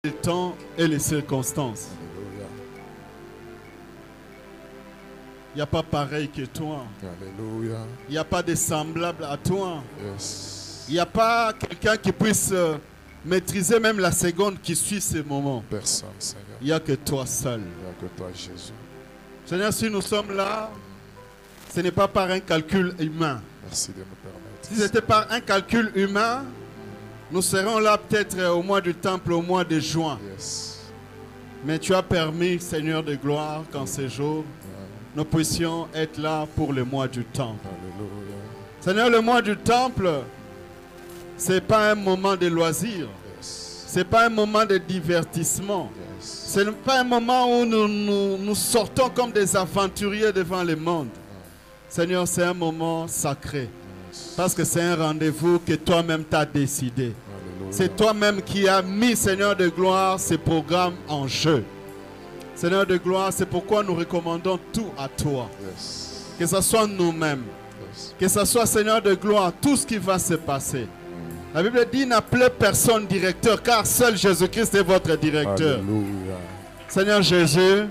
le temps et les circonstances. Il n'y a pas pareil que toi. Alléluia. Il n'y a pas de semblable à toi. Yes. Il n'y a pas quelqu'un qui puisse maîtriser même la seconde qui suit ce moment. Personne, Seigneur. Il n'y a que toi seul. Il n'y a que toi, Jésus. Seigneur, si nous sommes là, ce n'est pas par un calcul humain. Merci de me permettre. Si c'était par un calcul humain, nous serons là peut-être au mois du temple, au mois de juin. Yes. Mais tu as permis, Seigneur de gloire, qu'en ces jours, nous puissions être là pour le mois du temple. Alléluia. Seigneur, le mois du temple, ce n'est pas un moment de loisir. Yes. Ce n'est pas un moment de divertissement. Yes. Ce n'est pas un moment où nous sortons comme des aventuriers devant le monde. Seigneur, c'est un moment sacré. Yes. Parce que c'est un rendez-vous que toi-même t'as décidé. Alléluia. C'est toi-même qui as mis, Seigneur de gloire, ces programmes en jeu. Seigneur de gloire, c'est pourquoi nous recommandons tout à toi. Yes. Que ce soit nous-mêmes, Yes. que ce soit, Seigneur de gloire, tout ce qui va se passer. La Bible dit, n'appelez personne directeur, car seul Jésus-Christ est votre directeur. Alléluia. Seigneur Jésus,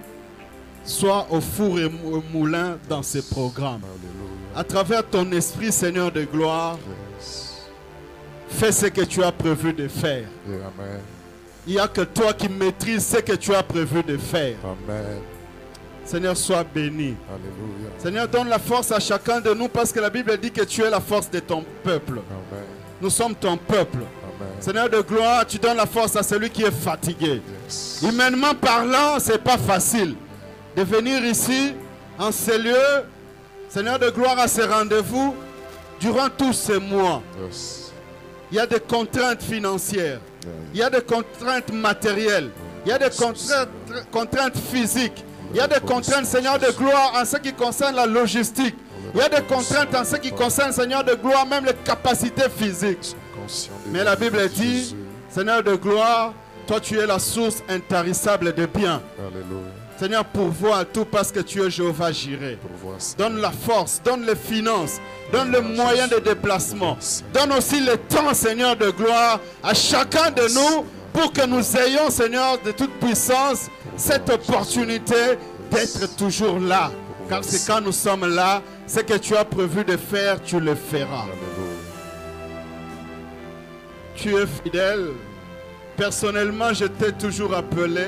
sois au four et au moulin dans ces programmes. Alléluia. À travers ton esprit, Seigneur de gloire, Yes. fais ce que tu as prévu de faire. Et amen. Il n'y a que toi qui maîtrises ce que tu as prévu de faire. Amen. Seigneur, sois béni. Alléluia. Seigneur, donne la force à chacun de nous parce que la Bible dit que tu es la force de ton peuple. Amen. Nous sommes ton peuple. Amen. Seigneur de gloire, tu donnes la force à celui qui est fatigué. Yes. Humainement parlant, ce n'est pas facile de venir ici, en ces lieux, Seigneur de gloire, à ces rendez-vous, durant tous ces mois. Yes. Il y a des contraintes financières, il y a des contraintes matérielles, il y a des contraintes physiques, il y a des contraintes, Seigneur de gloire, en ce qui concerne la logistique. Il y a des contraintes en ce qui concerne, Seigneur de gloire, même les capacités physiques. Mais la Bible dit, Seigneur de gloire, toi tu es la source intarissable de biens. Alléluia. Seigneur, pourvois tout parce que tu es Jéhovah Jireh. Donne la force, donne les finances, donne le moyen de déplacement. Donne aussi le temps, Seigneur de gloire, à chacun de nous pour que nous ayons, Seigneur de toute puissance, cette opportunité d'être toujours là. Car c'est quand nous sommes là, ce que tu as prévu de faire, tu le feras. Tu es fidèle. Personnellement, je t'ai toujours appelé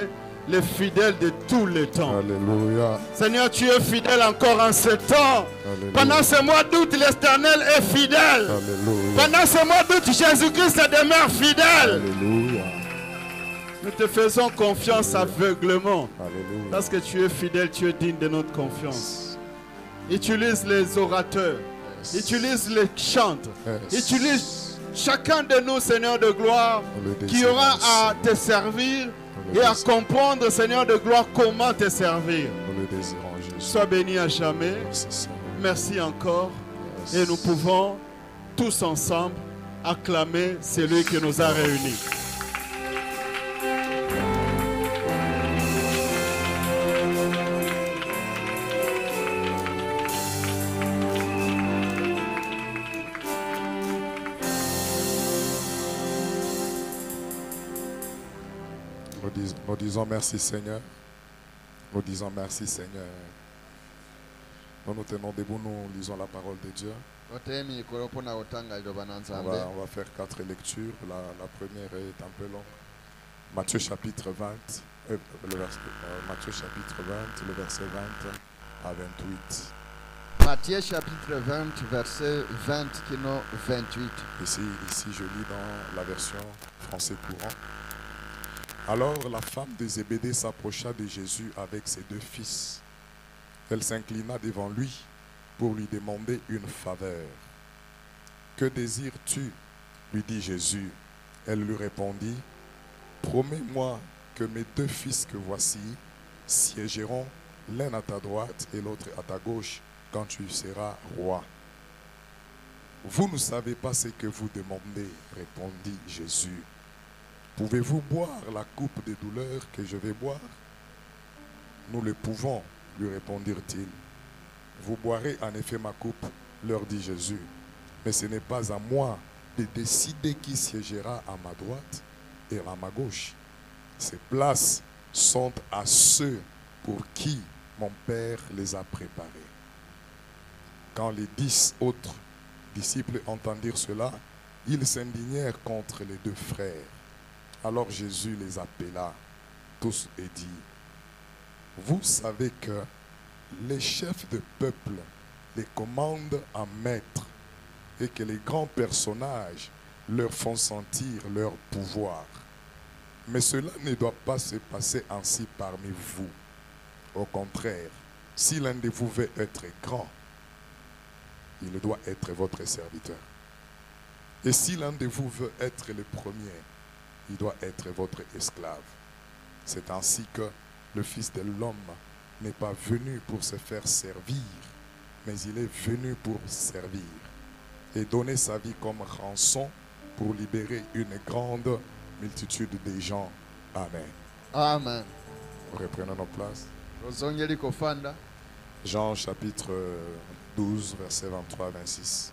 le fidèle de tous les temps. Alléluia. Seigneur, tu es fidèle encore en ce temps. Alléluia. Pendant ce mois d'août, l'Éternel est fidèle. Alléluia. Pendant ce mois d'août, Jésus-Christ demeure fidèle. Alléluia. Nous te faisons confiance aveuglement. Alléluia. Parce que tu es fidèle, tu es digne de notre confiance. Utilise les orateurs. Utilise les chantres. Utilise chacun de nous, Seigneur de gloire, qui aura à te servir et à comprendre, Seigneur de gloire, comment te servir. Nous le désirons, Jésus. Sois béni à jamais. Merci, Seigneur. Merci encore. Yes. Et nous pouvons tous ensemble acclamer celui qui nous a réunis. Nous disons merci, Seigneur. Nous disons merci, Seigneur. Nous nous tenons debout, nous lisons la parole de Dieu. On va faire 4 lectures. La première est un peu longue. Matthieu chapitre 20, Matthieu chapitre 20, le verset 20 à 28. Matthieu chapitre 20, verset 20 kino 28. Ici, je lis dans la version français courant. Alors la femme de Zébédée s'approcha de Jésus avec ses 2 fils. Elle s'inclina devant lui pour lui demander une faveur. « Que désires-tu » lui dit Jésus. Elle lui répondit, « Promets-moi que mes 2 fils que voici siégeront l'un à ta droite et l'autre à ta gauche quand tu seras roi. » « Vous ne savez pas ce que vous demandez, répondit Jésus. Pouvez-vous boire la coupe de douleur que je vais boire? Nous le pouvons, lui répondirent-ils. Vous boirez en effet ma coupe, leur dit Jésus. Mais ce n'est pas à moi de décider qui siégera à ma droite et à ma gauche. Ces places sont à ceux pour qui mon Père les a préparées. Quand les 10 autres disciples entendirent cela, ils s'indignèrent contre les 2 frères. Alors Jésus les appela tous et dit, vous savez que les chefs de peuple les commandent en maître et que les grands personnages leur font sentir leur pouvoir. Mais cela ne doit pas se passer ainsi parmi vous. Au contraire, si l'un de vous veut être grand, il doit être votre serviteur. Et si l'un de vous veut être le premier, il doit être votre esclave. C'est ainsi que le Fils de l'homme n'est pas venu pour se faire servir, mais il est venu pour servir et donner sa vie comme rançon pour libérer une grande multitude de gens. Amen. Amen. Reprenons nos places. Rozongeri kofanda. Jean chapitre 12, verset 23-26.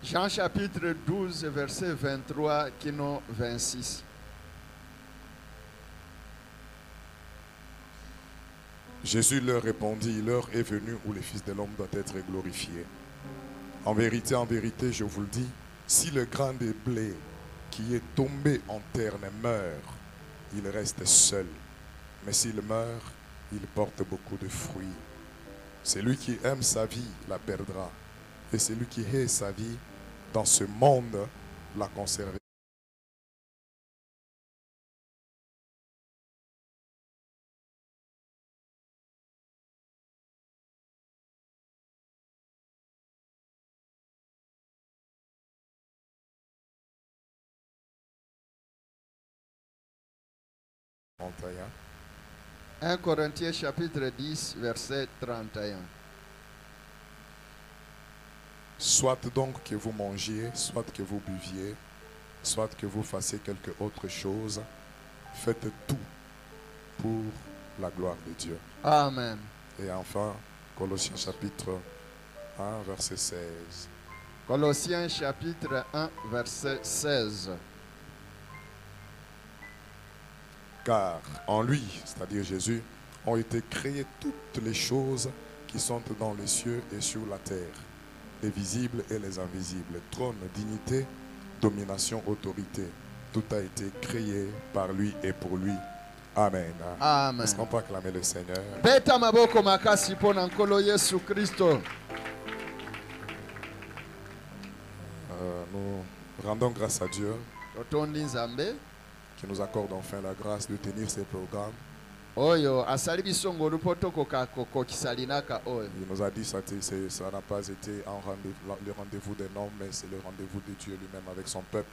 Jean chapitre 12, verset 23 kino 26. Jésus leur répondit, l'heure est venue où le Fils de l'homme doit être glorifié. En vérité, je vous le dis, si le grain de blé qui est tombé en terre meurt, il reste seul. Mais s'il meurt, il porte beaucoup de fruits. Celui qui aime sa vie la perdra. Et celui qui hait sa vie dans ce monde la conservera. Montagne. 1 Corinthiens chapitre 10, verset 31. Soit donc que vous mangiez, soit que vous buviez, soit que vous fassiez quelque autre chose, faites tout pour la gloire de Dieu. Amen. Et enfin, Colossiens chapitre 1, verset 16. Colossiens chapitre 1, verset 16. Car en lui, c'est-à-dire Jésus, ont été créées toutes les choses qui sont dans les cieux et sur la terre, les visibles et les invisibles, trône, dignité, domination, autorité. Tout a été créé par lui et pour lui. Amen. Amen. Est-ce qu'on peut acclamer le Seigneur? Beta maboko makasi pona nkolo Yesu Kristo. Nous rendons grâce à Dieu Totondi nzambe qui nous accorde enfin la grâce de tenir ces programmes. oyo asali biso ngolupotokoka kokisalinaka oyo. Il nous a dit que ça n'a pas été le rendez-vous des hommes, mais c'est le rendez-vous de Dieu lui-même avec son peuple.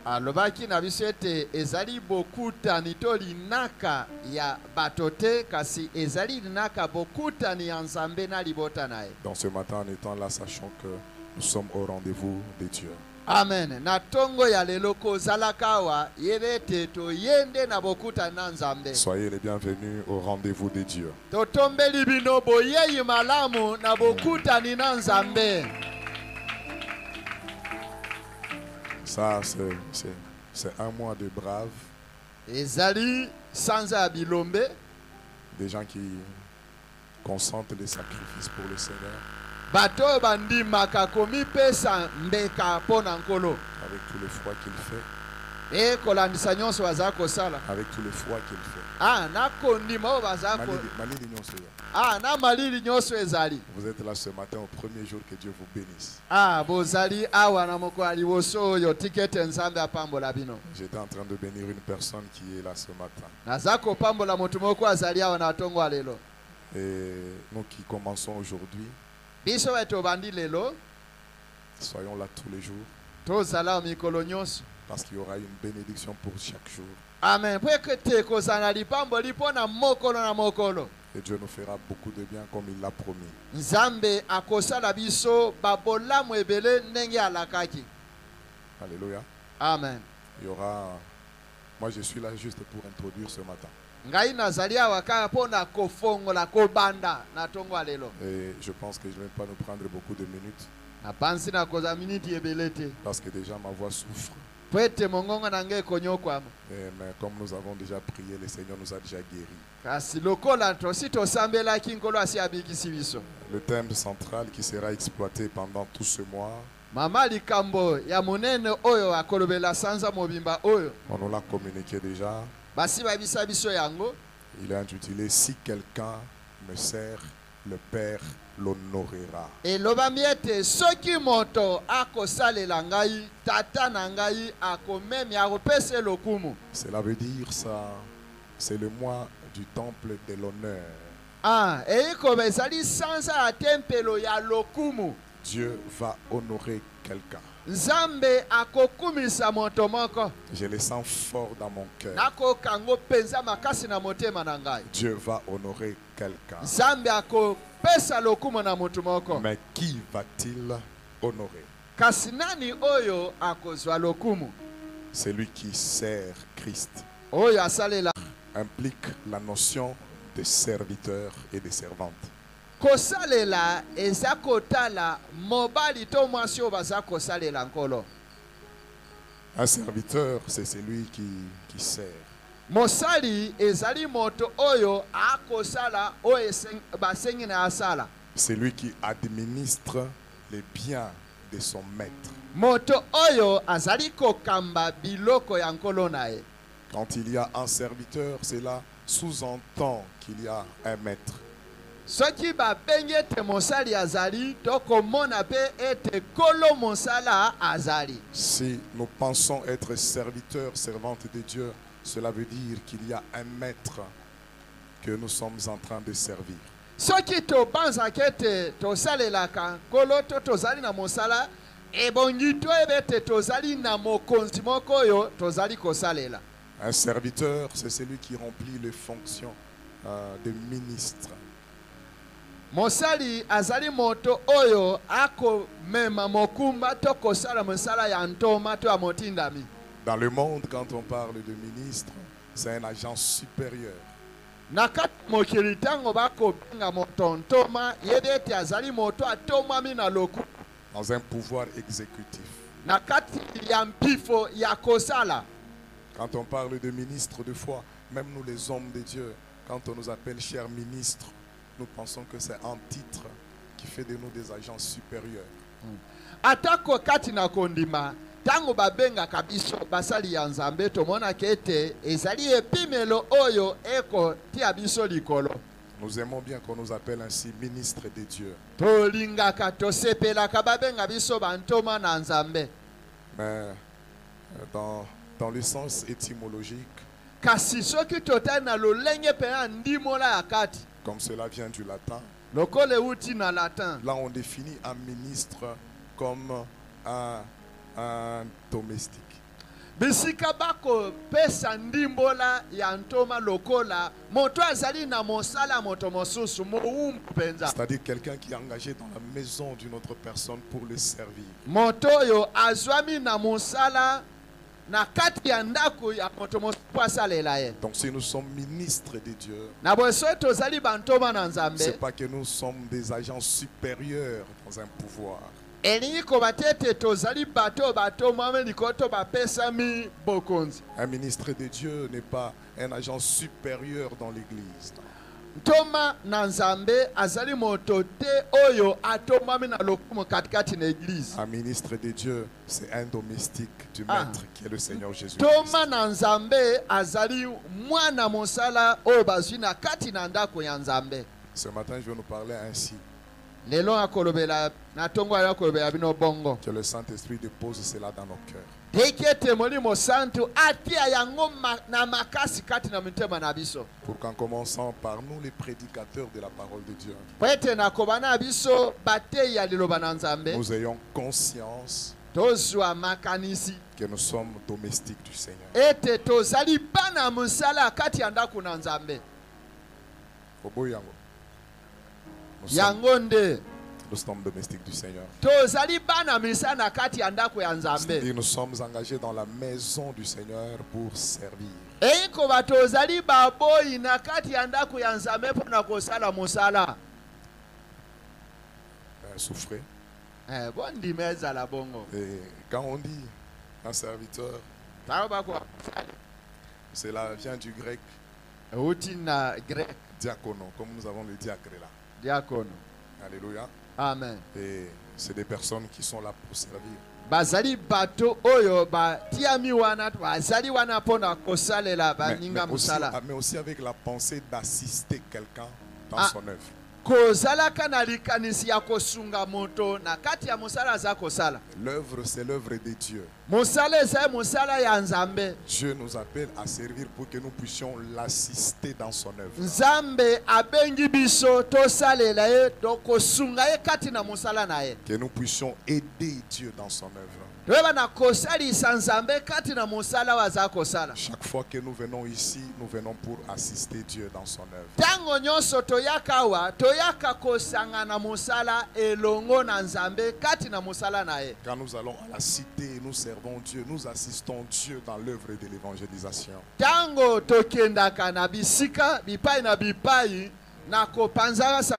Alobaki na biso ete ezali bokutani tolinaka ya batote kasi ezali linaka bokutani ya nzambe na libota naye. Donc ce matin, en étant là, sachons que nous sommes au rendez-vous de Dieu. Amen. Na tongo ya lelo kozalakawa yebete to yende na bokutani na nzambe. Soyez les bienvenus au rendez-vous de Dieu. Totombeli bino boyeyi malamu na bokutani na nzambe. Ça, c'est un mois de braves, Ezali sanza bilombe. des gens qui consentent les sacrifices pour le Seigneur, Bato bandimaka komipesa mbeka pona nkolo. avec tout le froid qu'il fait, E kolandisa nyonso baza kosala. avec tout le froid qu'il fait. Ah, nakondima oyo baza ko. Malili nyonso ya. Ah, na malili nyonso ezali. Vous êtes là ce matin au premier jour, que Dieu vous bénisse. Ah, bozali awa na moko aliboso oyo tikete nzambe apambola bino. J'étais en train de bénir une personne qui est là ce matin. Naza kopambola motu moko azali awa na tongo lelo. Et nous qui commençons aujourd'hui, Biso wetu bandi lelo, soyons là tous les jours, tozala mikolo nyonso. parce qu'il y aura une bénédiction pour chaque jour. Amen. Pwekete kozana lipamboli pona mokolo na mokolo. Et Dieu nous fera beaucoup de bien comme il l'a promis. Nzambe akosala biso babolamu ebele ndenge alakaki. Alléluia. Amen. Il y aura... Moi, je suis là juste pour introduire ce matin. Ngai nazali awa kaka pona kofongola kobanda na tongo lelo. Et je pense que je ne vais pas nous prendre beaucoup de minutes, Na pansi na koza minute ebele te. parce que déjà ma voix souffre. po ete mongongo na ngai ekonyokwama. Mais comme nous avons déjà prié, le Seigneur nous a déjà guéris. Kasi lokola tosi tosambelaki nkolo asi abikisi biso. Le thème central qui sera exploité pendant tout ce mois, Mama likambo ya monene oyo akolobela sanza mobimba oyo. on nous l'a communiqué déjà. Basi babisa biso yango. Il est intitulé « Si quelqu'un me sert, le Père l'honorera ». Eloba miete soki moto akosalela ngai tata na ngai akomemi akopesa lokumu. Cela veut dire ça, c'est le mois du temple de l'honneur. Ah, eiko bezali sanza ya tempelo ya lokumu. Dieu va honorer quelqu'un. Nzambe akokumisa moto moko. Je le sens fort dans mon cœur. Nakokango penza makasi na motema na ngai. Dieu va honorer quelqu'un. Nzambe akopesa lokumu na moto moko. Mais qui va-t-il honorer? Kasi nani oyo akozwa lokumu? Celui qui sert Christ. Oyo asalela Implique la notion de serviteur et de servante. kosalela eza kotala mobali to mwasi oyo baza kosalela nkolo. Un serviteur, c'est celui qui sert. Mosali ezali moto oyo akosala oyo basengi na asala. Celui qui administre les biens de son maître. Moto oyo azali kokamba biloko ya nkolo na ye. Quand il y a un serviteur, cela sous-entend qu'il y a un maître. Soki babengi ete mosali azali tokomona pe ete kolo mosala azali. Si nous pensons être serviteurs, servantes de Dieu, cela veut dire qu'il y a un maître que nous sommes en train de servir. Soki tobanzaki ete tosalelaka kolo to tozali na mosala ebongi toyeba ete tozali na mokonzi moko oyo tozali kosalela. Un serviteur, c'est celui qui remplit les fonctions de ministre. Mosali azali moto oyo ako mema mokumba to kosala mosala ya ntoma to ya motindami. Dans le monde, quand on parle de ministre, c'est un agent supérieur. Nakati mokili tango bako benga moto ntoma yebe ete azali moto atomami na loku. Dans un pouvoir exécutif. Nakati ya mpifo ya kosala. Quand on parle de ministre de foi, même nous les hommes de Dieu, quand on nous appelle chers ministres, nous pensons que c'est un titre qui fait de nous des agents supérieurs. Atako kati na kondima tango babenga kabiso basali ya nzambe tomona kete ezali epimelo oyo eko tia biso likolo. Nous aimons bien qu'on nous appelle ainsi ministre de Dieu. Tolingaka tosepelaka babenga biso bantoma na nzambe. Mais dans le sens étymologique, Kasi soki totali na lolenge pena ndimola ya kati. comme cela vient du latin, Lokole uti na latin. là on définit un ministre comme un domestique. Bisika bako pesa ndimbola ya ntoma lokola moto azali na mosala moto mosusu moumbu penza. C'est-à-dire quelqu'un qui est engagé dans la maison d'une autre personne pour le servir. Moto yo azwami na mosala na kati ya ndako ya moto mosusu asalela ye. Donc si nous sommes ministres de Dieu, Na bweso tozali bantoma na ce nzambe. n'est pas que nous sommes des agents supérieurs dans un pouvoir. Elingi kobatete tozali bato mwame likoto bapesami bokonzi. Un ministre de Dieu n'est pas un agent supérieur dans l'église. Ntoma na nzambe azali moto te oyo atomami na lokumu katikati na église. Un ministre de Dieu, c'est un domestique du maître qui est le Seigneur Jésus. Toma na nzambe azali mwana mosala oyo bazwi na kati na ndako ya nzambe. Ce matin, je vais nous parler ainsi. Lelo akolobela na tongo ya kolobela bino bongo. Que le Saint-Esprit dépose cela dans nos cœurs. Dekete molimo santu atia yango na makasi kati na mitema na biso. Pour qu'en commençant par nous, les prédicateurs de la parole de Dieu, Pwete na kobana biso bate ya liloba na nzambe. nous ayons conscience Tozwa makanisi. que nous sommes domestiques du Seigneur. Ete tozali bana musala kati ya ndako na nzambe. Yangonde. Nous sommes domestiques du Seigneur. Tozali bana misana kati ya ndako ya nzambe. C'est-à-dire nous sommes engagés dans la maison du Seigneur pour servir. Eiko batozali baboyi na kati ya ndako ya nzambe pona kosala musala. Souffrez. Bondi meza la bongo. Et quand on dit Un serviteur, ntango bakuwa cela vient du grec euti na grek diacono, comme nous avons le diacre là. diakono. Alléluia. Amen. Et c'est des personnes qui sont là pour servir. bazali bato oyo batiami wana bazali wana mpona kosalela baninga mosala Mais aussi avec la pensée d'assister quelqu'un dans Ah. son œuvre. kozalaka na likanisi ya kosunga moto na kati ya mosala aza kosala. L'œuvre, c'est l'œuvre de Dieu. mosala ezali mosala ya nzambe. Dieu nous appelle à servir pour que nous puissions l'assister dans son œuvre. nzambe abengi biso tosalela ye to kosunga ye kati na mosala na ye. Que nous puissions aider Dieu dans son œuvre. toyeba na kosalisa nzambe kati na mosala oyo aza kosala. Chaque fois que nous venons ici, nous venons pour assister Dieu dans son œuvre. ntango nyonso toyaka awa toyaka kosanga na mosala elongo na nzambe kati na mosala na ye. Quand nous allons à la cité, nous servons Dieu, nous assistons Dieu dans l'œuvre de l'évangélisation. ntango tokendaka na bisika bipai na bipai na kopanzaka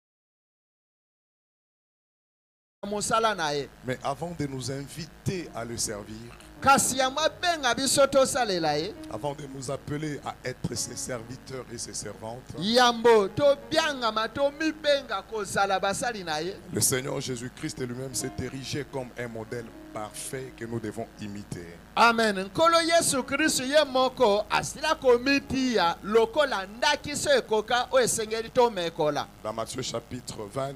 mosala na ye. Mais avant de nous inviter à le servir, kasi yango abenga biso tosalela ye. avant de nous appeler à être ses serviteurs et ses servantes, yambo tobiangama tomibenga kozala basali na ye. le Seigneur Jésus-Christ lui-même s'est érigé comme un modèle parfait que nous devons imiter. amen. nkolo yesu kristu ye moko asila komitia lokola ndakiso ekoka oyo esengeli tomekola. Dans Matthieu chapitre 20,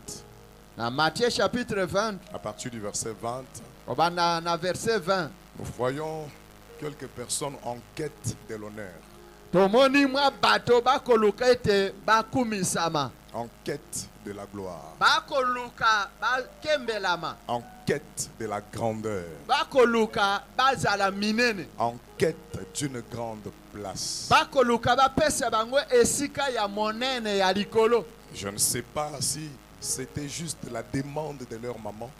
na Matthieu chapitre 20 à partir du verset 20, obanda na verset 20 nous voyons quelques personnes en quête de l'honneur, tomoni mwa bato bakoluka ete bakumisama, en quête de la gloire, bakoluka bakembelama, en quête de la grandeur, bakoluka bazala minene, en quête d'une grande place. bakoluka bapesa bango esika ya monene ya likolo. Je ne sais pas si c'était juste la demande de leur maman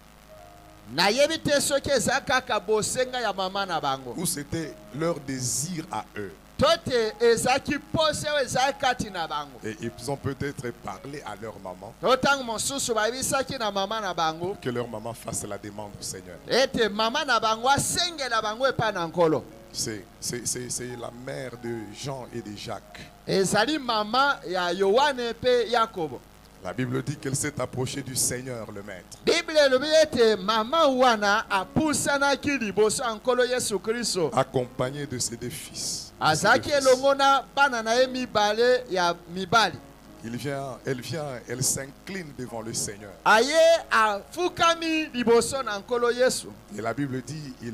nayebi te soki eza kaka bosenga ya mama na bango ou c'était leur désir à eux. to te ezaki pose oyo ezali kati na bango. Et ils ont peut-être parlé à leur maman, to ntango mosusu bayebisaki na mama na bango que leur maman fasse la demande au Seigneur. ete mama na bango asengela bango epai na nkolo. C'est la mère de Jean et de Jacques. ezali mama ya yohane mpe yakobo. La Bible dit qu'elle s'est approchée du Seigneur, le Maître. bible elobi ete mama wana apusanaki liboso ya nkolo yesu kristo Accompagnée de ses deux fils. azalaki elongo na bana na ye mibale ya mibali. Elle s'incline devant le Seigneur. aye afukami liboso na nkolo yesu. Et la Bible dit, il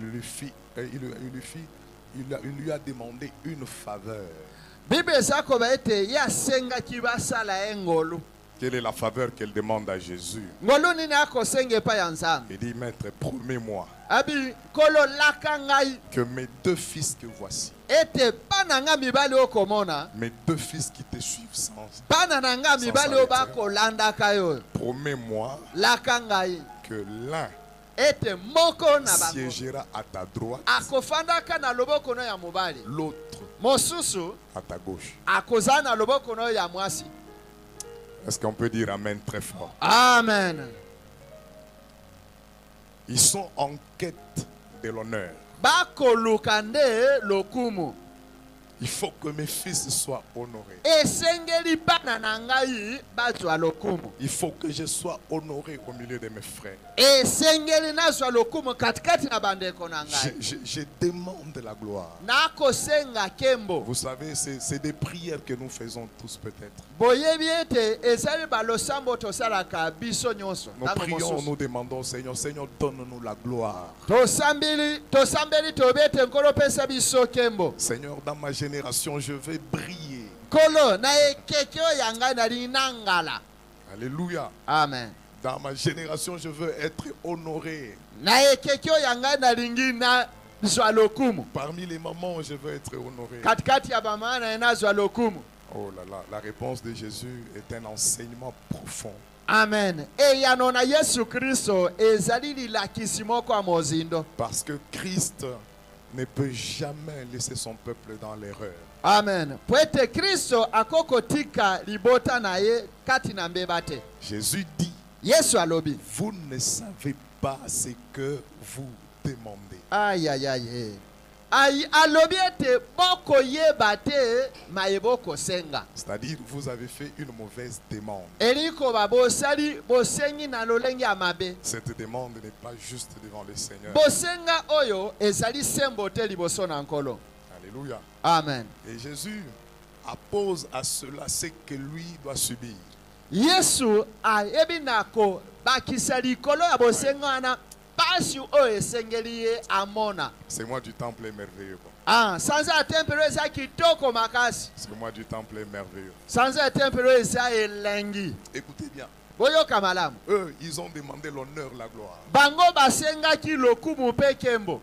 lui a demandé une faveur. bible eza koba ete ye asengaki basala ye ngolu. Quelle est la faveur qu'elle demande à Jésus? ngolu nini akosenga epai ya nzambe. Il dit, Maître, promets-moi abi nkolo laka ngai que mes deux fils que voici, ete bana nga mibali okomona, mes deux fils qui te suivent sans, bana na nga mibali oyo bakolandaka yo, promets-moi laka ngai que l'un ete moko na bango siégera à ta droite, akofandaka na loboko no ya mobali, l'autre mosusu à ta gauche. akozala na loboko no ya mwasi. Est-ce qu'on peut dire Amen très fort? Amen. Ils sont en quête de l'honneur. bakoluka nde lokumu. Il faut que mes fils soient honorés. esengeli bana na ngai bazwa lokumu. Il faut que je sois honoré au milieu de mes frères. esengeli nazwa lokumu katikati na bandeko na ngai. Je demande la gloire. nakosenga kembo. Vous savez, c'est des prières que nous faisons tous peut-être. boyebi ete ezali balosambo tosalaka biso nyonso. Nous prions, nous demandons au Seigneur, Seigneur, donne-nous la gloire. tosambeli toyebi ete nkolo pesa biso kembo. Seigneur, dans ma génération, je vais briller. nkolo na ekeke oyo ya ngai nalingi nangala. Alléluia. Amen. Dans ma génération, je veux être honoré. na ekeke oyo ya ngai nalingi nazwa lokumu. Parmi les mamans, je veux être honoré. katikati ya bamama na ye nazwa lokumu. Oh là là, la réponse de Jésus est un enseignement profond. Amen. eyano na yesu kristo ezali lilakisi moko ya mozindo. Parce que Christ ne peut jamais laisser son peuple dans l'erreur. Amen. po ete kristo akokotika libota na ye kati na mbeba te. Jésus dit, yesu alobi vous ne savez pas ce que vous demandez. ayayaye alobi ete bokoyeba te mayeba okosenga. C'est-à-dire, vous avez fait une mauvaise demande. Elikoba bosali bosengi na lolenge ya mabe. Cette demande n'est pas juste devant le Seigneur. Bosenga oyo ezali sembo te liboso na nkolo. Alléluia. Amen. Et Jésus appose à cela ce que lui doit subir. Yesu ayebi nako bakisa likolo ya bosenga wana pasi oyo esengeli ye amona. C'est moi du temple est merveilleux. Sanza ya tempelo eza kitoko makasi. C'est moi du temple est merveilleux. Sanza ya tempelo eza elengi. Écoutez bien. Boyoka malamu. Eux, ils ont demandé l'honneur, la gloire. Bango basengaki lokumu mpe kembo.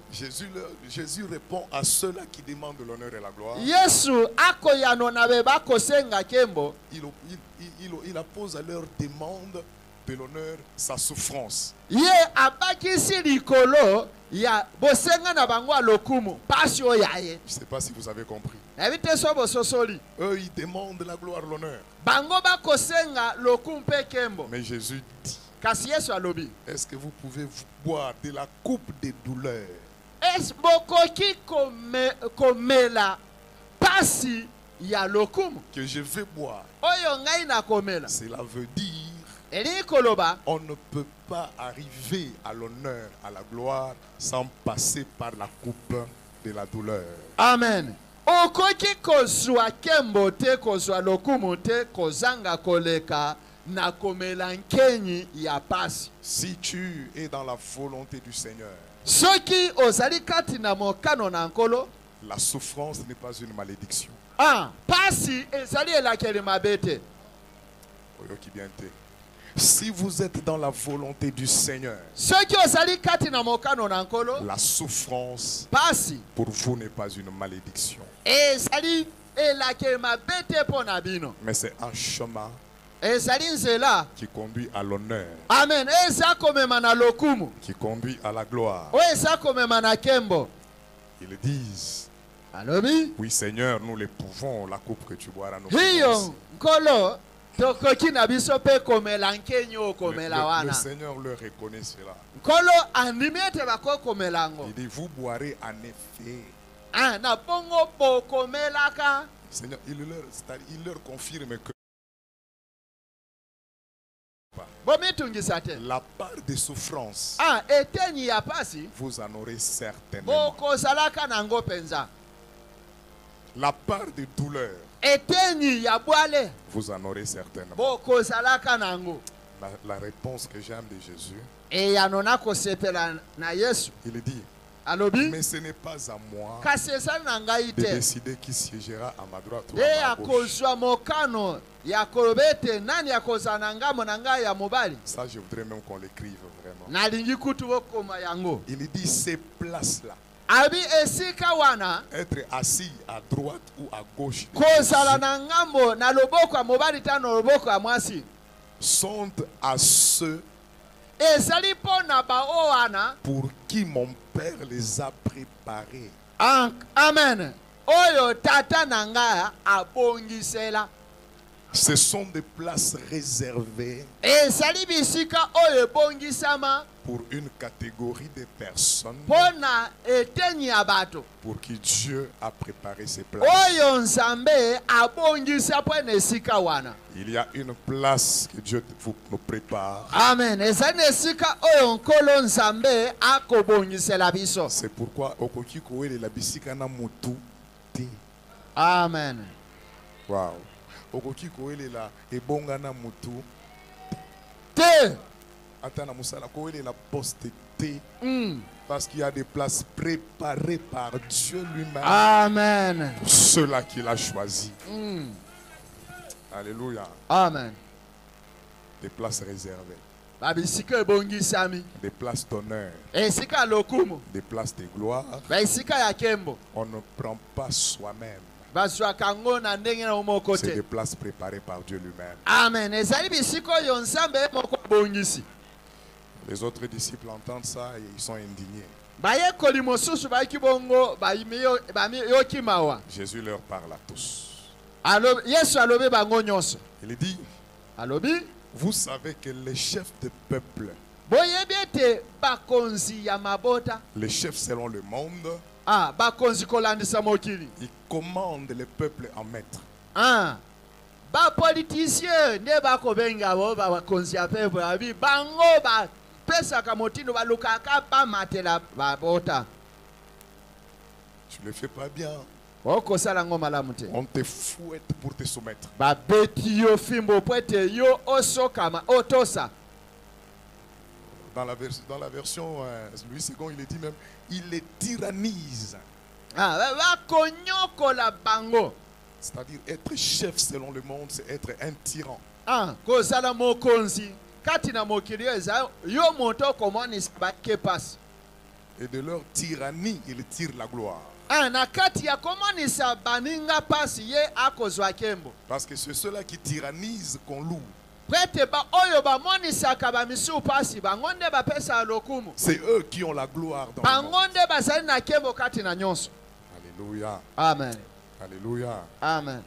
Jésus répond à ceux-là qui demandent l'honneur et la gloire. Yesu akoyano na be bakosenga kembo. Il appose à leur demande de l'honneur sa souffrance. Ye abakisi likolo ya bosenga na bango lokumu pasi oyaye. Je ne sais pas si vous avez compris. Evite so bososoli. Eux, ils demandent la gloire, l'honneur. Bango bakosenga lokumu mpe kembo. Mais Jésus dit, kasi Yesu alobi, est-ce que vous pouvez boire de la coupe des douleurs? Es bokoki komela pasi ya lokumu Que je vais boire. oyo ngai na komela. Cela veut dire Eli koloba on ne peut pas arriver à l'honneur, à la gloire sans passer par la coupe de la douleur. Amen. Okoki kozwa kembo te kozwa lokumu te kozanga koleka na komela nkenyi ya pasi. Si tu es dans la volonté du Seigneur, soki ozali kati na mokano na nkolo, la souffrance n'est pas une malédiction. pasi ezali elakeli mabe te. Oyoki bien te. Si vous êtes dans la volonté du Seigneur, soki ozali kati na mokano na nkolo, la souffrance pasi pour vous n'est pas une malédiction. ezali elakeli mabe te mpo na bino. Mais c'est un chemin ezali nzela qui conduit à l'honneur, amen eza komema na lokumu, qui conduit à la gloire. oyo eza komema na kembo. Ils disent, alobi oui Seigneur, nous l'éprouvons, la coupe que tu boiras nous. hiyo nkolo tokoki na biso mpe komela nkenyi oyo komela Le wana. Seigneur leur reconnaît cela. nkolo andimi ete bakokomela yango. Il dit, vous boirez en effet. Na bongo bokomelaka. Seigneur, il leur confirme que bomitungisa te la part de souffrance, etenyi ya pasi vous en aurez certainement. bokozalaka nango mpenza. La part de douleur, etenyi ya bwale vous en aurez certainement. bokozalaka nango. La réponse que j'aime de Jésus, eyano nakosepela na Yesu il dit, alobi mais ce n'est pas à moi kasi ezali na ngai de te décider qui siégera à ma droite ou nde à ya ma gauche. kozwa mokano ya koloba ete nani akozala na ngamo na ngai ya mobali. Ça, je voudrais même qu'on l'écrive vraiment. nalingi kutu bokoma yango. Il dit, ces places-là, abi esika wana être assis à droite ou à gauche de kozala Jésus, na ngambo na loboko ya mobali ta na loboko ya mwasi sont à ceux ezali mpo na bao wana pour qui mon Père les a préparés. amen oyo tata na ngai abongisela. Ce sont des places réservées ezali bisika oyo ebongisama pour une catégorie de personnes mpo na etenyi ya bato pour qui Dieu a préparé ces places. oyo nzambe abongisa mpo na esika wana. Il y a une place que Dieu nous prépare. amen ezali na esika oyo nkolo nzambe akobongisela biso. C'est pourquoi okoki kowelela bisika na mutu te. amen Wow. Okoki kowelela ebonga na mutu te. ata na musala kowelela poste te. Parce qu'il y a des places préparées par Dieu lui-même. amen Pour ceux-là qu'il a choisis. Alléluia. amen Des places réservées. babisika ebongisami, Des places d'honneur. esika ya lokumu, Des places de gloire. baesika ya kembo On ne prend pas soi-même. bazwaka yango na ndenge na moko C'est des te. places préparées par Dieu lui-même. amen ezali bisika oyo nzambe ye moko abongisi. Les autres disciples entendent ça et ils sont indignés. bayekoli mosusu bayiki bongo bamiyoki mawa. Jésus leur parle à tous. Yesu alobi bango nyonso. Il dit, alobi vous savez que les chefs de peuple, boyebi ete bakonzi ya mabota les chefs selon le monde, Ah, bakonzi kolandisa mokili. Il commande les peuples à mettre. Ah, ba politicien ne bakobenga bo bakonzi ya pepe abi bango ba pesa ka motindo balukaka ba matela ba bota. Tu ne le fais pas bien. Oko sala ngoma la mute. On te fouette pour te soumettre. Ba beti yo fimbo pwete yo osokama otosa. Dans la version Louis II, il est dit même, il les tyrannise. Ah, ba konyoko la bango. C'est-à-dire être chef selon le monde, c'est être un tyran. Ah, ko sala mokonzi. Kati na mokili eza yo moto komoni ba kepas. Et de leur tyrannie, il tire la gloire. Ah, na kati ya komonisa baninga pasi ye akozwa kembo. Parce que c'est ceux-là qui tyrannisent qu'on loue. Prete ba oyo ba monisa ka ba misu pasi bangonde ba pesa lokumu. C'est eux qui ont la gloire dans le monde. Bangonde ba sali na kembo kati na nyonso. Alléluia. Amen. Alléluia. Amen.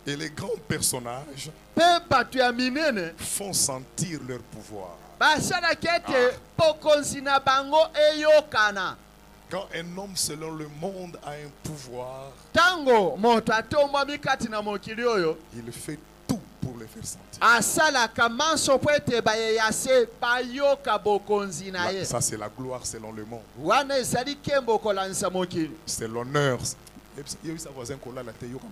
Et les grands personnages Pe batu ya minene font sentir leur pouvoir. ba sala kete pokonzi na bango eyokana. Quand un homme selon le monde a un pouvoir, Tango moto atomba mikati na mokili oyo il fait tout pour le faire sentir. asala kamanso pwete ba yase bayoka bokonzi na ye. Ça, c'est la gloire selon le monde. Wana ezali kembo kolanisa mokili. C'est l'honneur. Il y a eu sa voisin qui a dit yoka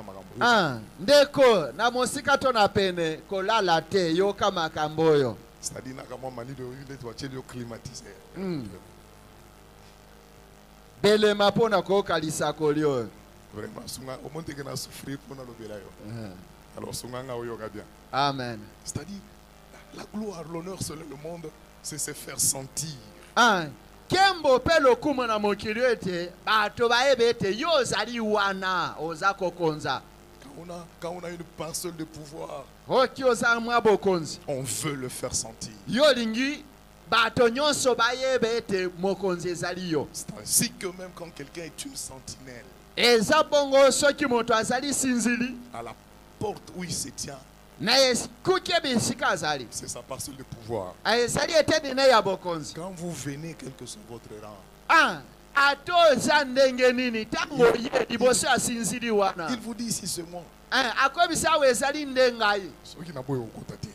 magambo. Ah, ndeko na mosika to na pene kolala te yoka makambo oyo. C'est-à-dire qu'il doit climatiser. Belema pona kokalisa kolio. Vraiment, au monde qui a souffert pour nous le alors, Sunganga Oyoga bien. Amen. C'est-à-dire, la gloire, l'honneur selon le monde, c'est se faire sentir. Ah, kembo pelo kuma na mokili ete bato baebe ete yo zali wana ozako konza. Quand on a une parcelle de pouvoir, Oki oza mwa bokonzi. on veut le faire sentir. Yo lingi bato nyonso bayebe ete mokonzi ezali yo. C'est ainsi que même quand quelqu'un est une sentinelle, Eza bongo soki moto azali sinzili à la porte où il se tient, na kuke bisika azali. c'est sa parcelle de pouvoir. Ezali ete dine ya bokonzi. Quand vous venez, quel que soit votre rang, Ah, atoza ndenge nini tango ye liboso ya sinzili wana. il vous dit si c'est moi. Akobisa we ezali ndengai. Ce qui n'a pas eu au côté.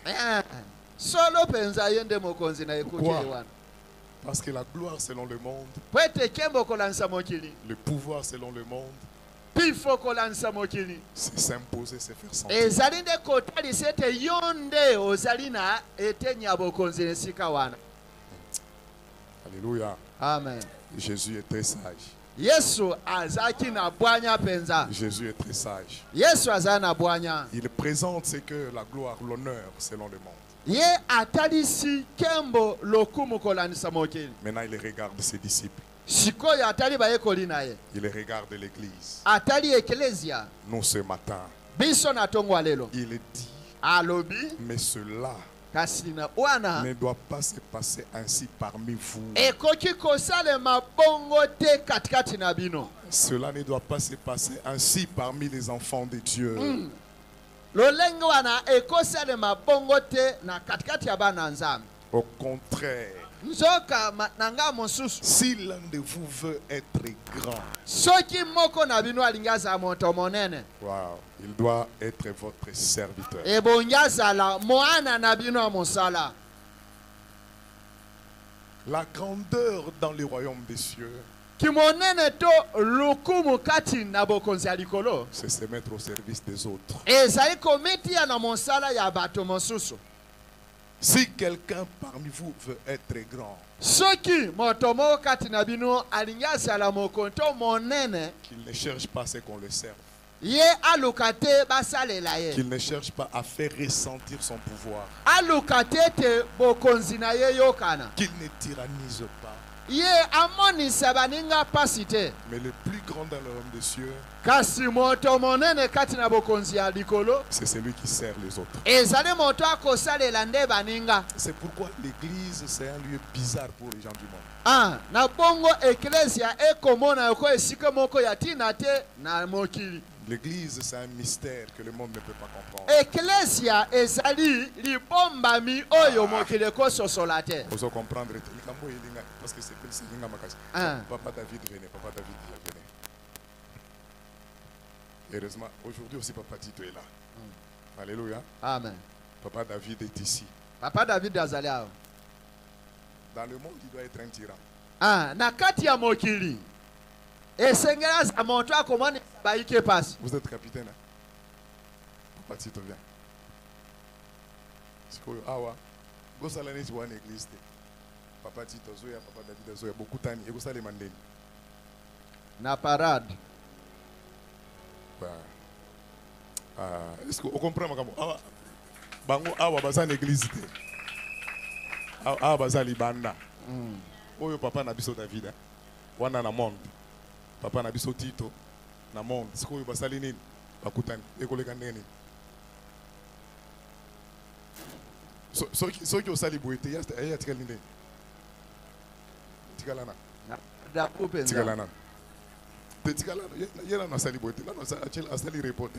Solo penza yende mokonzi na ekuke Pourquoi? wana. Parce que la gloire selon le monde, Pwete kembo kolanisa mokili. le pouvoir selon le monde, Pifo kolanisa mokili. c'est s'imposer, c'est faire sentir. Ezali nde kotalisa ete yonde ozali na etenya bokonzi esika wana. Alléluia. Amen. Jésus est très sage. Yesu azaki na bwanya penza. Jésus est très sage. Yesu azali na bwanya. Il présente ce que la gloire, l'honneur selon le monde. Ye atalisi kembo lokumu kolanisa mokili. Maintenant, il regarde ses disciples. Sikoyo atali bayekoli na ye. Il regarde l'église. Atali eklesia. Nous, ce matin, Biso na tongwa lelo. il dit, Alobi mais cela kasi na wana ne doit pas se passer ainsi parmi vous. ekoki kosalema bongo te katikati na bino. Cela ne doit pas se passer ainsi parmi les enfants de Dieu. Lolenge wana ekosalema bongo te na katikati ya bana nzambe. Au contraire, Nzoka nanga mosusu. si l'un de vous veut être grand, Soki moko na bino alingaza moto monene. wow, il doit être votre serviteur. Ebongazala moana na bino mosala. La grandeur dans le royaume des cieux, Kimonene to lukumu kati na bokonzi ya likolo. c'est se mettre au service des autres. Ezali kometia na mosala ya bato mosusu. Si quelqu'un parmi vous veut être grand, Soki moto moko kati na bino alingazala mokonto monene. qu'il ne cherche pas ce qu'on le serve. Ye alukate basalela ye. Qu'il ne cherche pas à faire ressentir son pouvoir. Alukate te bokonzi na ye yokana. Qu'il ne tyrannise pas. Ye amonisa baninga pasite. Mais le plus grand dans le royaume des cieux, Kasi moto monene kati na bokonzi ya likolo. c'est celui qui sert les autres. Ezali moto akosalela nde baninga. C'est pourquoi l'église, c'est un lieu bizarre pour les gens du monde. Ah, na bongo eklesia ekomona yoko esika moko ya tina te na mokili. L'église, c'est un mystère que le monde ne peut pas comprendre. Ecclesia ezali libombami oyo mokili ekososola te. Vous comprendre parce que c'est Papa David venait, Papa David venait. Heureusement, aujourd'hui aussi Papa Tito est là. Alléluia. Amen. Papa David est ici. Papa David azali awo. Dans le monde, il doit être un tyran. Na kati ya mokili esengela za moto akomona baike pasi. Vous êtes capitaine. Hein? Papa Tito vient. Awa. Go salani tu one église. Papa Tito zoya, Papa David zoya beaucoup tani. Et go sale mandeni. Na parade. Est-ce que vous comprenez awa bango awa baza l'église. Awa baza libanda. Oyo papa na biso David. Wana na monde. Papa na biso Tito na monde. Siko oyo basali nini? Bakutani. Ekoleka ndenge nini? Soki osali boete ya tikala nini? Tikala na. Da open. Tikala na. Te tikala yela na sali boete. Na asali report.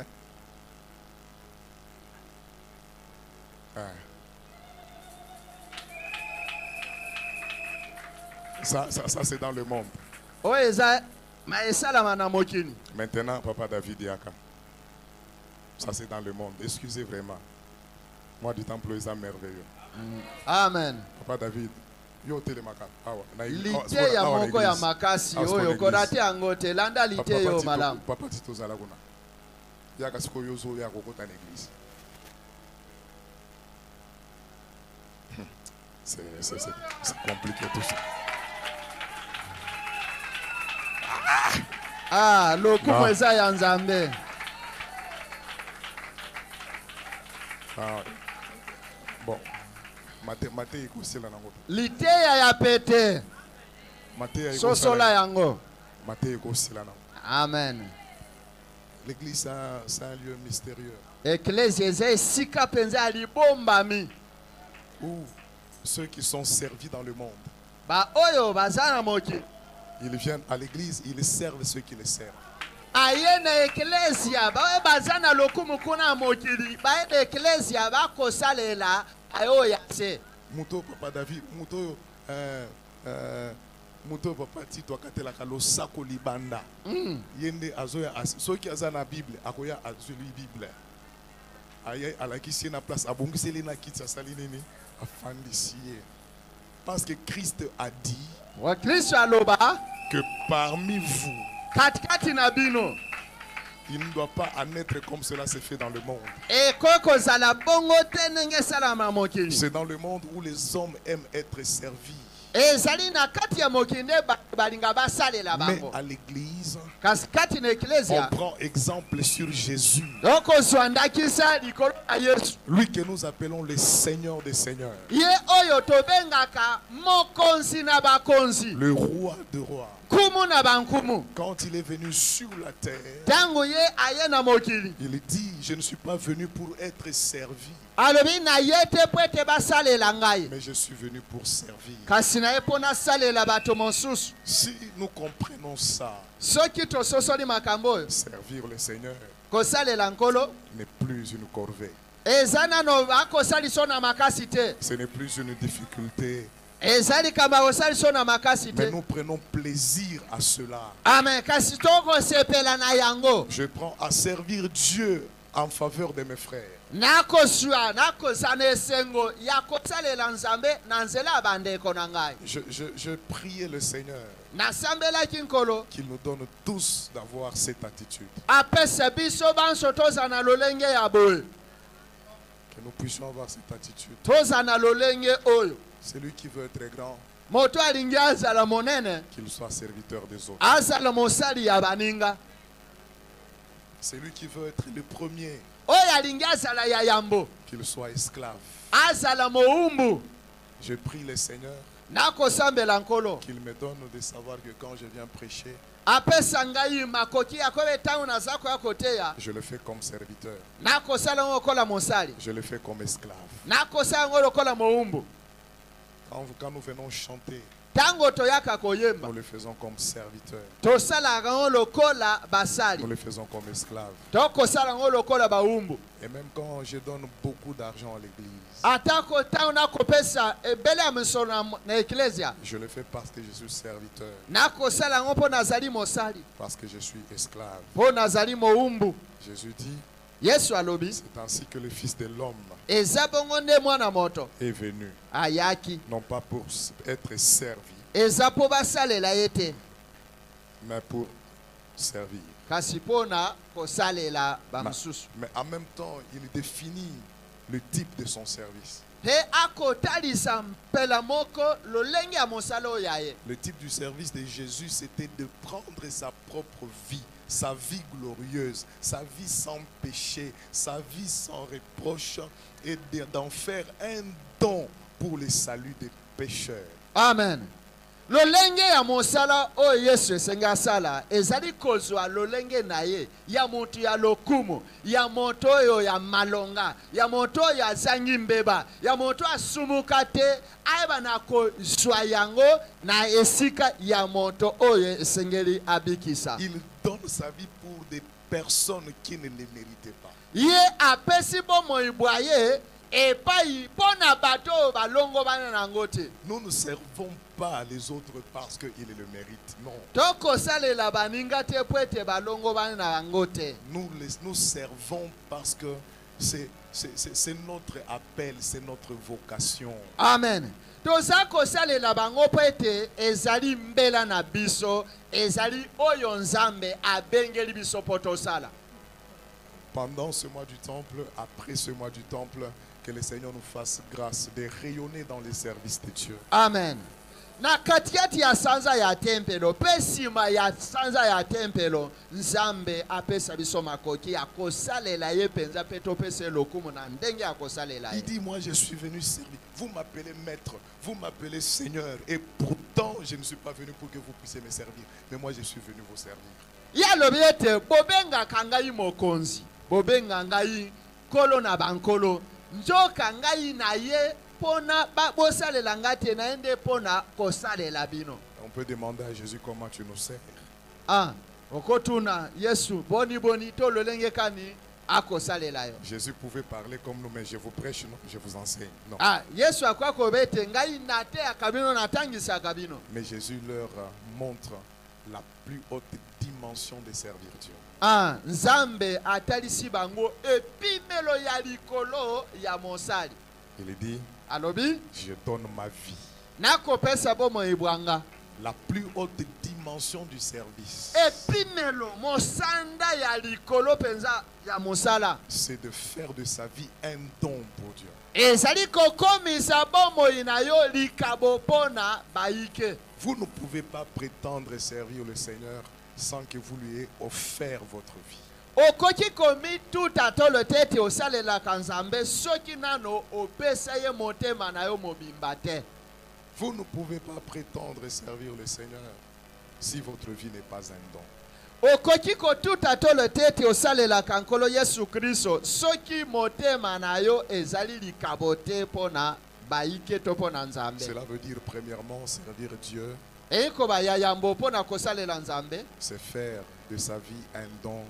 Ça c'est dans le monde. Maintenant, Papa David Yaka. Ça c'est dans le monde. Excusez vraiment. Moi du temple, ils sont merveilleux. Amen. Papa David. Yo telemaka. Lite ya moko ya makasi oyo korate angote landa lite yo malam. Papa Tito Zalaguna. Yaka siko yozo ya kokota na église. C'est compliqué tout ça. Lokumu eza ya Nzambe. Bon. Mate ikosila nango. Liteya ya pete. Mate sosola yango. Mate ikosila nango. Amen. L'église c'est un lieu mystérieux. Ecclesia eza esika penza libombami. Où ceux qui sont servis dans le monde. Ba oyo bazana moki. Ils viennent à l'église, ils servent ceux qui les servent. Ayena ecclesia ba bazana lokumu kuna mokili. Ba ecclesia ba kosalela ayo yase. Muto Papa David, muto Papa Tito akatela kalo sako libanda. Yende azoya ceux qui azana Bible akoya azuli Bible. Aye alakisi na place abongiseli na kitsa salinini afandisier. Parce que Christ a dit que parmi vous, il ne doit pas en être comme cela se fait dans le monde. C'est dans le monde où les hommes aiment être servis. Mais à l'église, on prend exemple sur Jésus. Lui que nous appelons le Seigneur des Seigneurs. Le roi de rois. Quand il est venu sur la terre, il dit, je ne suis pas venu pour être servi, mais je suis venu pour servir. Si nous comprenons ça, servir le Seigneur n'est plus une corvée. Ce n'est plus une difficulté. Mais nous prenons plaisir à cela. Je prends à servir Dieu en faveur de mes frères. Je priais le Seigneur qu'il nous donne tous d'avoir cette attitude. Que nous puissions avoir cette attitude. Celui qui veut être grand, qu'il soit serviteur des autres. Celui qui veut être le premier, qu'il soit esclave. Je prie le Seigneur qu'il me donne de savoir que quand je viens prêcher, je le fais comme serviteur. Je le fais comme esclave. Quand nous venons chanter, tango toyaka koyemba nous le faisons comme serviteurs. tosalaka ngo lokola basali Nous le faisons comme esclaves. tokosala ngo lokola bawumbu Et même quand je donne beaucoup d'argent à l'église, atako ntango nakopesa ebele ya misolo na eklesia je le fais parce que je suis serviteur, nakosala ngo mpo nazali mosali parce que je suis esclave. mpo nazali mowumbu. Jésus dit, Yesu alobi c'est ainsi que le Fils de l'homme eza bongo nde mwana moto est venu, ayaki non pas pour être servi, eza mpo basalela ye te mais pour servir. kasi mpo na kosalela bamosusu Mais en même temps, il définit le type de son service. te akotalisa mpela moko lolenge ya mosala oyo ya ye. Le type du service de Jésus, c'était de prendre sa propre vie, sa vie glorieuse, sa vie sans péché, sa vie sans reproche, et d'en faire un don pour le salut des pécheurs. Amen. Lolenge ya mosala oyo Yesu esenga asala ezali kozwa lolenge na ye ya moto ya lokumu, ya moto oyo ya malonga, ya moto oyo azangi mbeba, ya moto asumuka te ayeba na kozwa yango na esika ya moto oyo esengeli abikisa. Il donne sa vie pour des personnes qui ne le méritaient pas. Ye apesi bomoi bwa ye epai pona bato oyo balongo bana nango te. Nous ne servons pas les autres parce qu'ils le méritent. Non. Tokosalela baninga te po ete balongo bana nango te. Nous servons parce que c'est notre appel, c'est notre vocation. Amen. Toza kosalela bango po ete ezali mbela na biso, ezali oyo Nzambe abengeli biso po tosala. Pendant ce mois du temple, après ce mois du temple, que le Seigneur nous fasse grâce de rayonner dans les services de Dieu. Amen. Na katikati ya sanza ya tempelo, pe nsima ya sanza ya tempelo, Nzambe apesa biso makoki ya kosalela ye penza pe topesa lokumu na ndenge ya kosalela ye. Il dit, moi je suis venu servir. Vous m'appelez maître, vous m'appelez Seigneur, et pourtant je ne suis pas venu pour que vous puissiez me servir, mais moi je suis venu vous servir. Ya lobi ete bobenga kangai mokonzi, bobenga ngai kolo na bankolo, njoka ngai na ye pona bosalela ngate na ende pona kosalela bino. On peut demander à Jésus comment tu nous sers. Ah, okotuna Yesu boni boni to lolenge kani akosalela yo. Jésus pouvait parler comme nous, mais je vous prêche, non, je vous enseigne. Non. Ah, Yesu akwa kobete ngai nate akabino natangisa akabino. Mais Jésus leur montre la plus haute dimension de servir Dieu. Ah, Nzambe atalisi bango epimelo ya likolo ya mosali. Il dit, Alobi je donne ma vie. nakopesa bomoi bwanga. La plus haute dimension du service, Epimelo mosanda ya likolo penza ya mosala c'est de faire de sa vie un don pour Dieu. ezali kokomisa bomoi na yo likabo pona baike. Vous ne pouvez pas prétendre servir le Seigneur sans que vous lui ayez offert votre vie. Okoki komi tuta tolo tete osalelaka Nzambe soki nano opesa ye motema na yo mobimba te. Vous ne pouvez pas prétendre servir le Seigneur si votre vie n'est pas un don. Okoki kotuta tolo tete osalelaka nkolo Yesu Kristo soki motema na yo ezali likabo te pona baike to pona Nzambe. Cela veut dire premièrement servir Dieu, Eko bayayambo pona kosalela Nzambe c'est faire de sa vie un don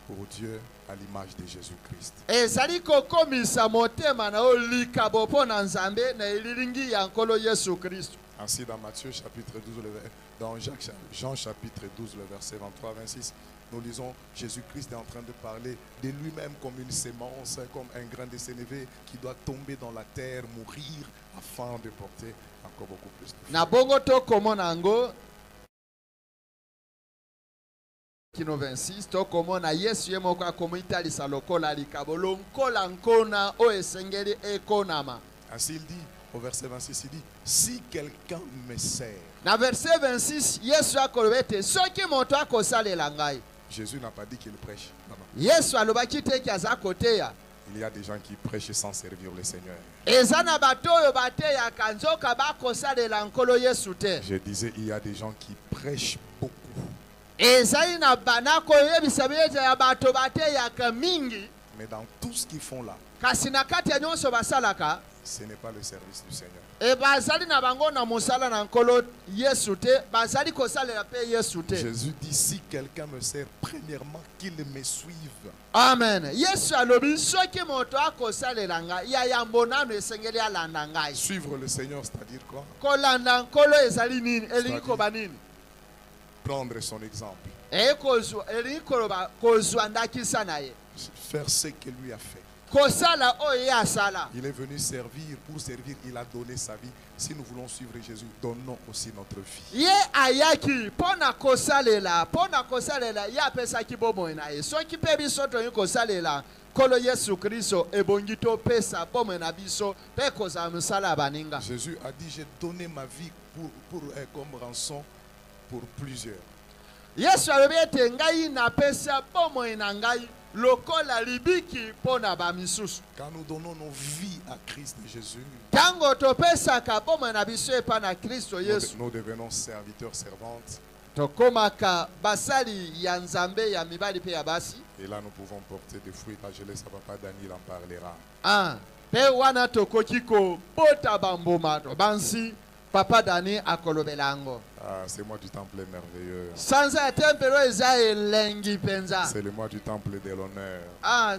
pour Dieu à l'image de Jésus-Christ. ezali kokomisa motema na yo likabo pona Nzambe na elilingi ya nkolo Yesu Kristo. Ainsi dans Matthieu chapitre 12, dans Jean chapitre 12, le verset 23-26, nous lisons Jésus-Christ est en train de parler de lui-même comme une sémence, comme un grain de sénévé qui doit tomber dans la terre, mourir afin de porter encore beaucoup plus de fruits. Na bongo to komona ngo kino 26 to komona Yesu ye moko akomitalisa lokola likabo lonkola nkona o esengeli ekonama. Ainsi il dit au verset 26, il dit si quelqu'un me sert. Na verset 26 Yesu akolobete soki moto akosalela ngai. Jésus n'a pas dit qu'il prêche. Non, non. Yesu alobaki te kiaza koteya. Il y a des gens qui prêchent sans servir le Seigneur. Ezana batoyo bateya kanzoka bakosalela nkolo Yesu te. Je disais, il y a des gens qui prêchent beaucoup. Ezali na banako yebisa biyete ya bato bateya ka mingi. Mais dans tout ce qu'ils font là, Kasi na kati ya nyonso basalaka Ce n'est pas le service du Seigneur. e bazali na bango na mosala na nkolo yesu te bazali kosalela mpe yesu te. Jésus dit, si quelqu'un me sert, premièrement qu'il me suive. Amen. Yesu alobi soki moto akosalela ngai ya yambo nano esengeli alanda ngai. Suivre le Seigneur, c'est-à-dire quoi? Kolanda nkolo ezali nini elingi koba nini? Prendre son exemple. Elingi koloba kozwa ndakisa na ye. Faire ce qu'il lui a fait. Kosala oyo ye asala. Il est venu servir. Pour servir, il a donné sa vie. Si nous voulons suivre Jésus, donnons aussi notre vie. Ye ayaki pona kosalela ye apesaki bomoi na ye. Soki mpe biso toyi kosalela nkolo yesu kristo ebongi topesa bomoi na biso mpe kozala mosala ya baninga. Jésus a dit, j'ai donné ma vie comme rançon pour plusieurs. Yesu alobi ete ngai napesa bomoi na ngai lokola libiki pona ba misusu. Quand nous donnons nos vies à Christ Jésus, tango topesaka bomoi na biso epa na kristo yesu, nous devenons serviteurs, servantes. tokomaka basali ya nzambe ya mibali pe ya basi. Et là, nous pouvons porter des fruits. Là, je laisse à Papa Daniel en parlera. Pe wana tokoki kobota bamboma to bansi papa Dani akolobelango. C'est le mois du temple merveilleux. Sanza ya tempelo eza elengi penza. C'est le mois du temple de l'honneur.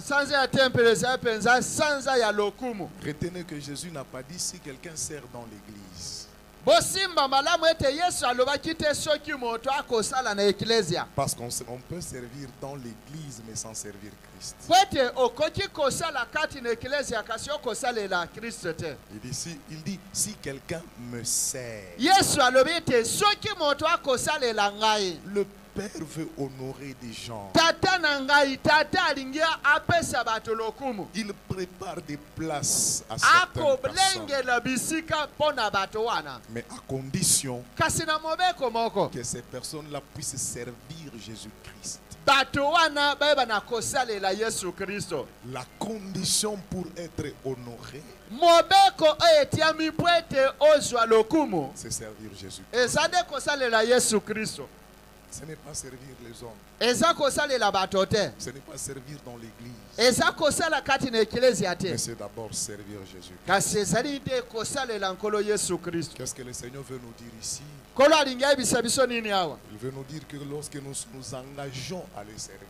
Sanza ya tempelo eza penza sanza ya lokumu. Retenez que Jésus n'a pas dit si quelqu'un sert dans l'église. Bosimba malamu ete Yesu alobaki te soki moto akosala na eklesia. Parce qu'on peut servir dans l'église mais sans servir Christ. Kwete okoki kosala kati na eklesia kasi okosalela Kristo te. Il dit si quelqu'un me sert. Yesu alobi te soki moto akosalela ngai. Le Père veut honorer des gens. Tata na ngai tata alingia apesa bato lokumu. Il prépare des places à certaines personnes. Bisika pona bato wana. Mais à condition kasi na mobeko moko que ces personnes-là puissent servir Jésus-Christ. Bato wana baba na kosalela Yesu Kristo. La condition pour être honoré, mobeko etiami pwete ozwa lokumu, c'est servir Jésus. ezade kosalela Yesu Kristo. Ce n'est pas servir les hommes. Eza kosalela bato te. Ce n'est pas servir dans l'église. Eza kosala kati na eklesia te. Mais c'est d'abord servir Jésus. Kasi ezali te kosalela nkolo Yesu Kristo. Qu'est-ce que le Seigneur veut nous dire ici? Kolo alingi ayebisa biso nini awa? Il veut nous dire que lorsque nous nous engageons à les servir,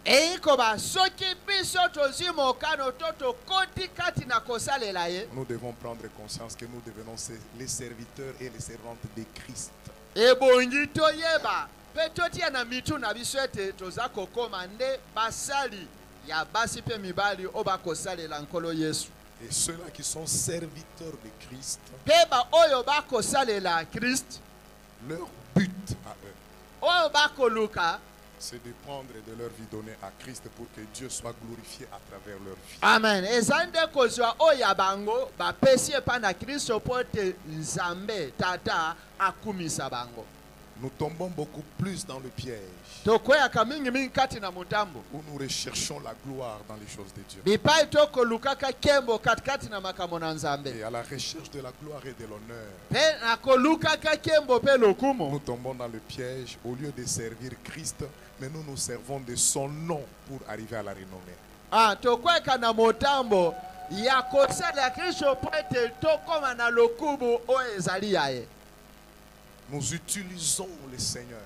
eikoba soki biso tozwi mokano to tokoti kati na kosalela ye, nous devons prendre conscience que nous devenons les serviteurs et les servantes de Christ. ebongi toyeba pe totia na mitu na biso ete toza kokoma nde basali ya basi pe mibali oyo bakosalela nkolo Yesu. Et ceux-là qui sont serviteurs de Christ, pe ba oyo bakosalela Christ, leur but à eux, oyo bakoluka, c'est de prendre de leur vie donnée à Christ pour que Dieu soit glorifié à travers leur vie. Amen. Eza nde kozwa oyo bango bapesi epa na Kristo po ete Nzambe tata akumisa bango. Nous tombons beaucoup plus dans le piège tokweyaka mingi mingi kati na mutambo où nous recherchons la gloire dans les choses de Dieu. bipai tokolukaka kembo katikati na makambo na Nzambe. Et à la recherche de la gloire et de l'honneur, Pe nakolukaka kembo pe lokumu, nous tombons dans le piège. Au lieu de servir Christ, mais nous nous servons de son nom pour arriver à la renommée. tokweka na motambo ya kosalela Kristo po ete tokoma na lokumu oyo ezali ya ye. Nous utilisons le Seigneur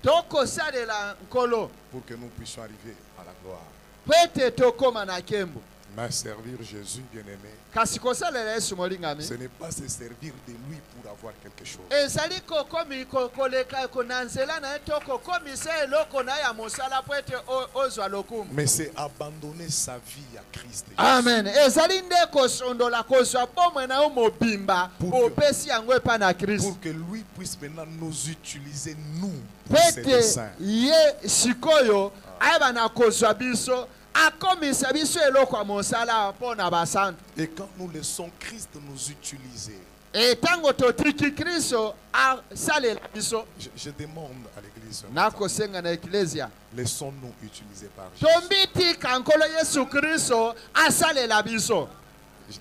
tokosalela nkolo pour que nous puissions arriver à la gloire. po ete tokoma na kembo. Mais servir Jésus, bien-aimé, kasi kosalela Yesu molingami, ce n'est pas se servir de lui pour avoir quelque chose. ezali kokomi koleka na nzela na ye tokokomisa eloko na ya mosala po ete ozwa lokumu. Mais c'est abandonner sa vie à Christ. Amen. ezali nde kosondola kozwa bomoi na yo mobimba opesi yango epa na Kristo, Pour que lui puisse maintenant nous utiliser, nous, po pour ses ete desseins. ye sikoyo ayeba na kozwa biso akomisa biso eloko ya mosala mpo na basantu. Et quand nous laissons Christ nous utiliser, etango totiki Kristo asalela biso, je demande à l'église, nakosenga na eklesia laissons-nous utiliser par Jésus. tombitika nkolo Yesu Kristo asalela biso.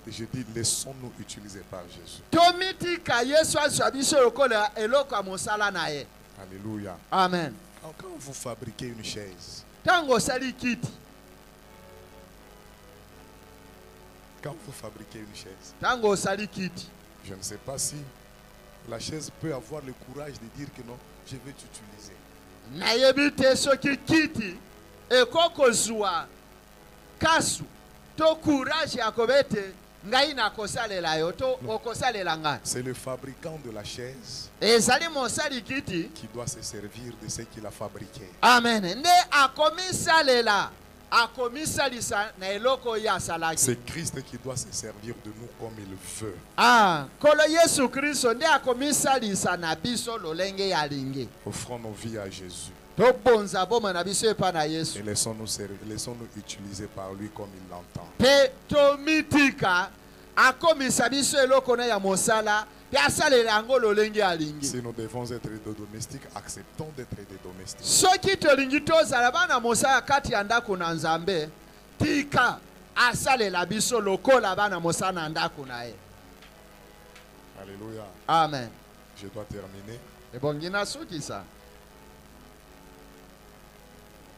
Je dis, laissons-nous utiliser par Jésus. tomitika Yesu azwa biso lokola eloko ya mosala na ye. Alléluia. Amen. Quand vous fabriquez une chaise, Tango osali kiti, Quand vous fabriquez une chaise, ntango osali kiti je ne sais pas si la chaise peut avoir le courage de dire que non, je vais t'utiliser. nayebi te soki kiti ekokozwa kasu to courage ya koba ete ngai nakosalela yo to okosalela ngai. C'est le fabricant de la chaise Ezali mosali kiti. qui doit se servir de ce qu'il a fabriqué. Amen. Nde akomisalela akomisalisa na eloko ya asalaki. C'est Christ qui doit se servir de nous comme il veut. Kolo Yesu Kristo nde akomisalisa na biso lolenge ya lingi. Offrons nos vies à Jésus Tobonza boma na biso epa na Yesu. et laissons-nous utiliser par lui comme il l'entend. Pe tomitika akomisa biso eloko na ya mosala pe asalela yango lolenge ya lingi. Si nous devons être des domestiques, acceptons d'être des domestiques. Soki tolingi tozala bana mosala kati ya ndako na Nzambe, tika asalela biso lokola bana mosala na ndako na ye. Alléluia. Amen. Je dois terminer. Ebongi nasukisa.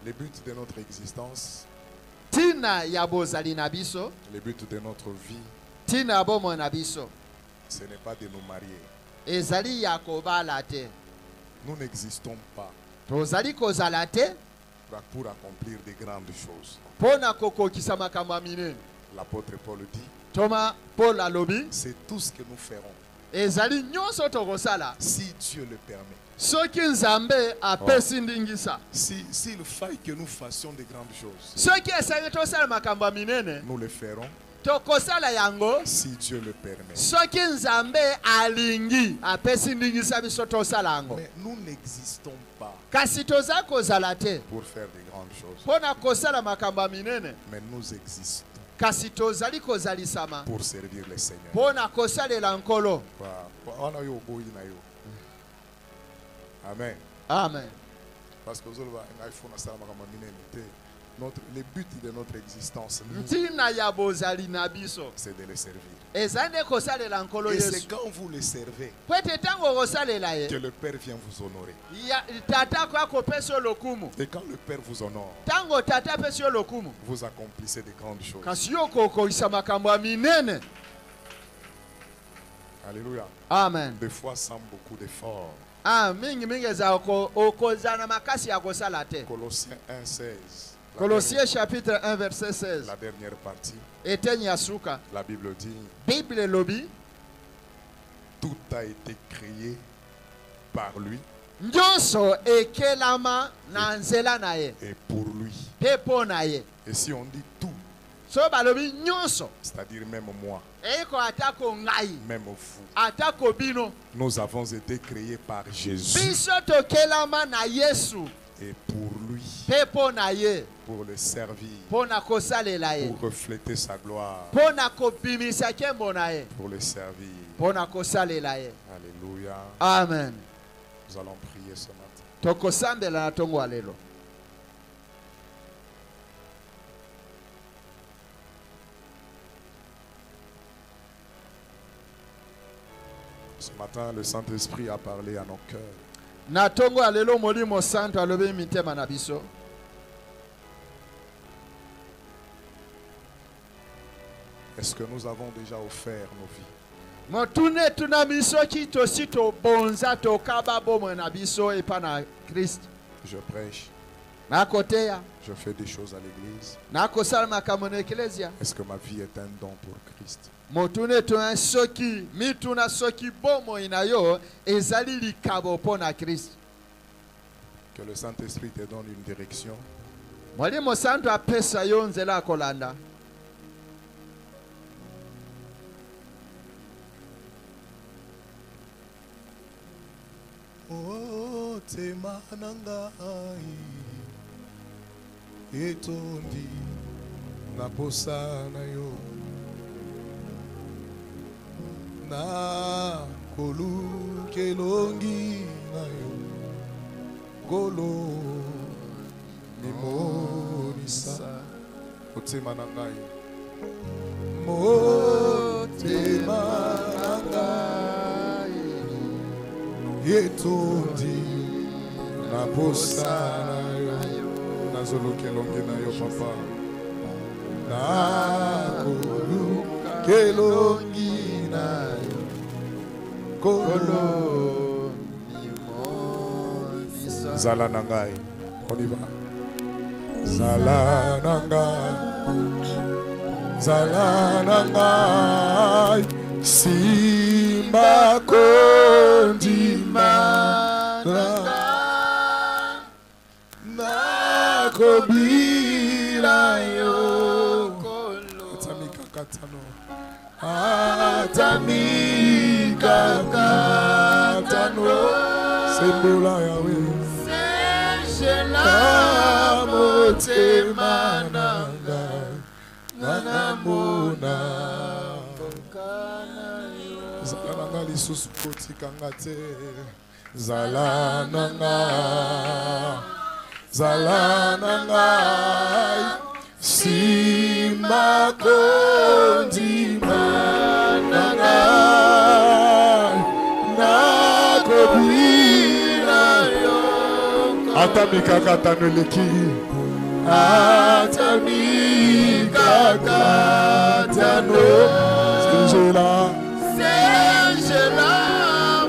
Le but de notre existence, Tina ya bozali na biso, le but de notre vie, tina bomo na biso, ce n'est pas de nous marier. ezali ya kobala te. Nous n'existons pas Tozali kozala te pour accomplir de grandes choses. pona kokokisa makambo ya minene. L'apôtre Paul dit, Toma Paul alobi, c'est tout ce que nous ferons, ezali nyonso tokosala si Dieu le permet. soki Nzambe apesi ndingisa. S'il faille que nous fassions de grandes choses, Soki esangi tosala makambo ya minene, nous le ferons, tokosala yango si Dieu le permet. soki Nzambe alingi apesi ndingisa biso tosala yango. Mais nous n'existons pas Kasi toza kozala te pour faire de grandes choses, pona kosala makambo ya minene, mais nous existons kasi tozali kozalisama pour servir le Seigneur. pona kosalela nkolo. Wana yo boyi na yo. Amen. Amen. Parce que le but de notre existence, nous, Ntina ya bozali na biso c'est de le servir. ezali nde kosalela nkolo Et c'est Yesu. quand vous le servez Po ete ntango kosalela que ye le Père vient vous honorer. tata ko akopesa yo lokumu. Et quand le Père vous honore, Ntango tata apesi yo lokumu, vous accomplissez de grandes choses. kasi yo kokokisa makambo ya minene. Alléluia. Amen. Des fois sans beaucoup d'efforts. Mingi eza okozala na makasi ya kosala te. Colossiens 1:16. Colossiens chapitre 1 verset 16. La dernière partie, Eteni ya suka. la Bible dit, Bible elobi tout a été créé par lui nyonso ekelama na nzela na ye et pour lui. pe po na ye. Et si on dit tout, So balobi nyonso c'est-à-dire même moi, eko atako ngai même vous, atako bino, nous avons été créés par Jésus biso tokelama na Yesu et pour lui, pe po na ye pour le servir, po na kosalela ye, pour refléter sa gloire, po na kobimisa nkembo na ye, pour le servir. po na kosalela ye. Alléluia. Amen. Nous allons prier ce matin. Tokosambela na tongo wa lelo. Ce matin, le Saint-Esprit a parlé à nos cœurs. Na tongo ya lelo molimo santo alobi mitema na biso. Est-ce que nous avons déjà offert nos vies? Motune tuna miso ki tosi tobonza tokaba bomo na biso epa na Christ. Je prêche, Nakoteya je fais des choses à l'église. nakosala makambo na eklesia. Est-ce que ma vie est un don pour Christ? Motune tuna soki mituna soki bomo ina yo ezali likabo po na Christ. Que le Saint-Esprit te donne une direction. Molimo santo apesa yo nzela ya kolanda. Oh, tema nangai etondi na posa na yo na kolukelongi na yo kolo mimonisa motema nangai motema nangai etondi na posa na yo nazolokelongi na yo papa na kolu kelongi na yo kolo zala na ngai. On y va. Zala na ngai, zala na ngai, simba kondima na nakobila yo atamika katano atamika katano sembola yawe motema nanga nanamona zala nanga lisusu kotikanga te zala nanga simba kondima nanga nakobila yo atamika katano leki atamika katano senjela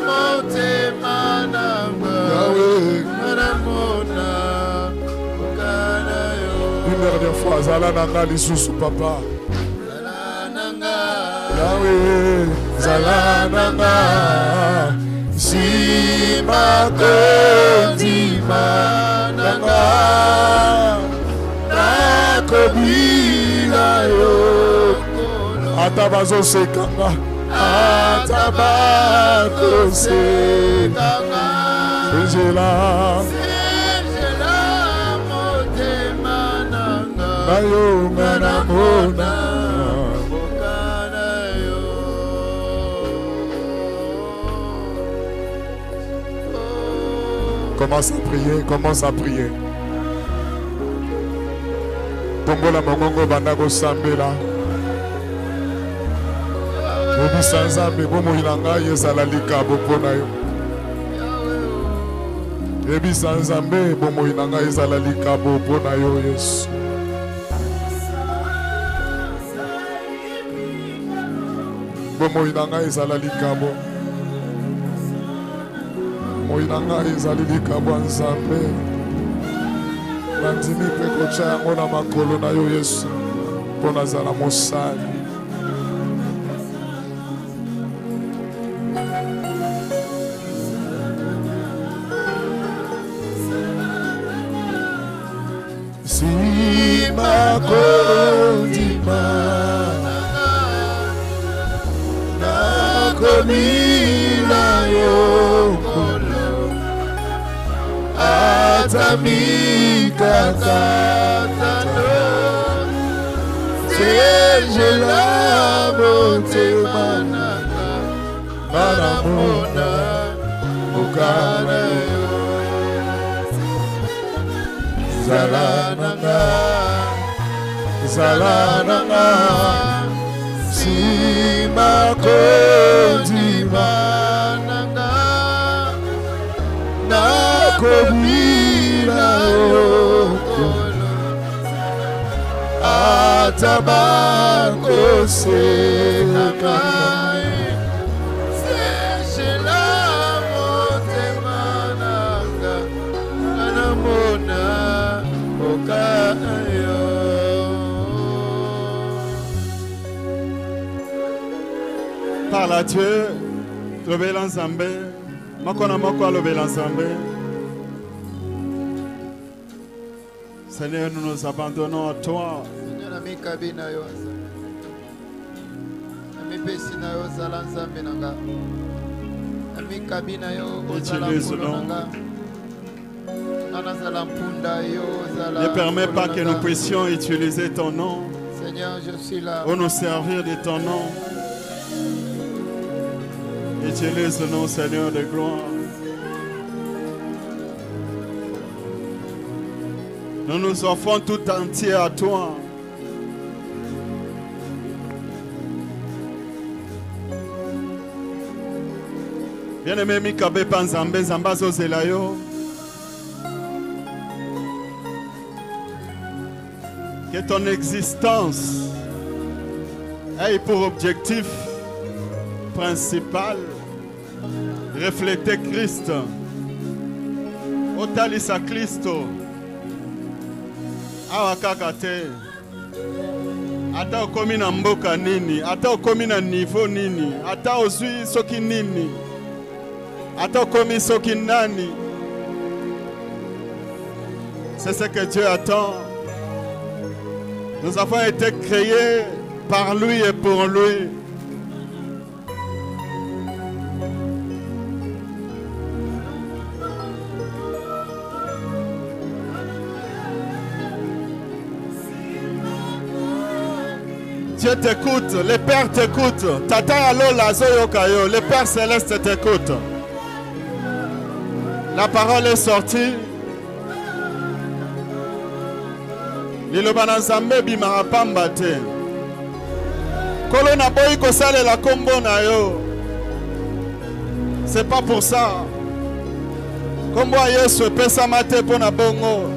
motema nanga nanamona okana yo. Une dernière fois zala nanga lisusu papa zala nanga Yahweh zala nanga simba kondima nanga nakobila yo atabazosekanga atabakosekanga senjela motema nanga nayo nanamona okana yo. Commence à prier, commence à prier. Tombola mongongo bandako sambela. Obisa nzambe bomo ilanga yezala likabo pona yo. Ebisa nzambe bomo ilanga yezala likabo pona yo Yesu. Bomo ilanga yezala likabo. Moinanga ezali likabo nzambe. Nandimi pe kocha yango na makolo na yo Yesu. Pona zala mosali. Simba kondima nakomila yo atamika katano senjela motema nanga nanamona okana yo zala nanga simba kondima nanga nakobila yo atabakosekanga senjela motema nanga nanamona okana yo. Parle à Dieu, lobela nzambe, makona moko lobela nzambe. Seigneur, nous nous abandonnons à toi. Utilise-nous. Ne permets pas que nous puissions utiliser ton nom. Seigneur, je suis là. Ou nous servir de ton nom. Utilise-nous, Seigneur de gloire. Nous nous offrons tout entier à toi. Bien-aimé Mikabe Panzambe, Zambazo Zelayo. Que ton existence ait pour objectif principal refléter Christ. Otalisa Christo. Awa kaka te. Ata okomi na mboka nini, ata okomi na niveau nini, ata ozwi soki nini, ata okomi soki nani. C'est ce que Dieu attend. Nous avons été créés par lui et pour lui. Dieu t'écoute, le Père t'écoute. Tata alo lazo yokayo, le Père céleste t'écoute. La parole est sortie. Liloba na Nzambe bimaka pamba te. Kolo na boyi kosalela kombo na yo. C'est pas pour ça. Kombo ya Yesu epesama te mpo na bongo.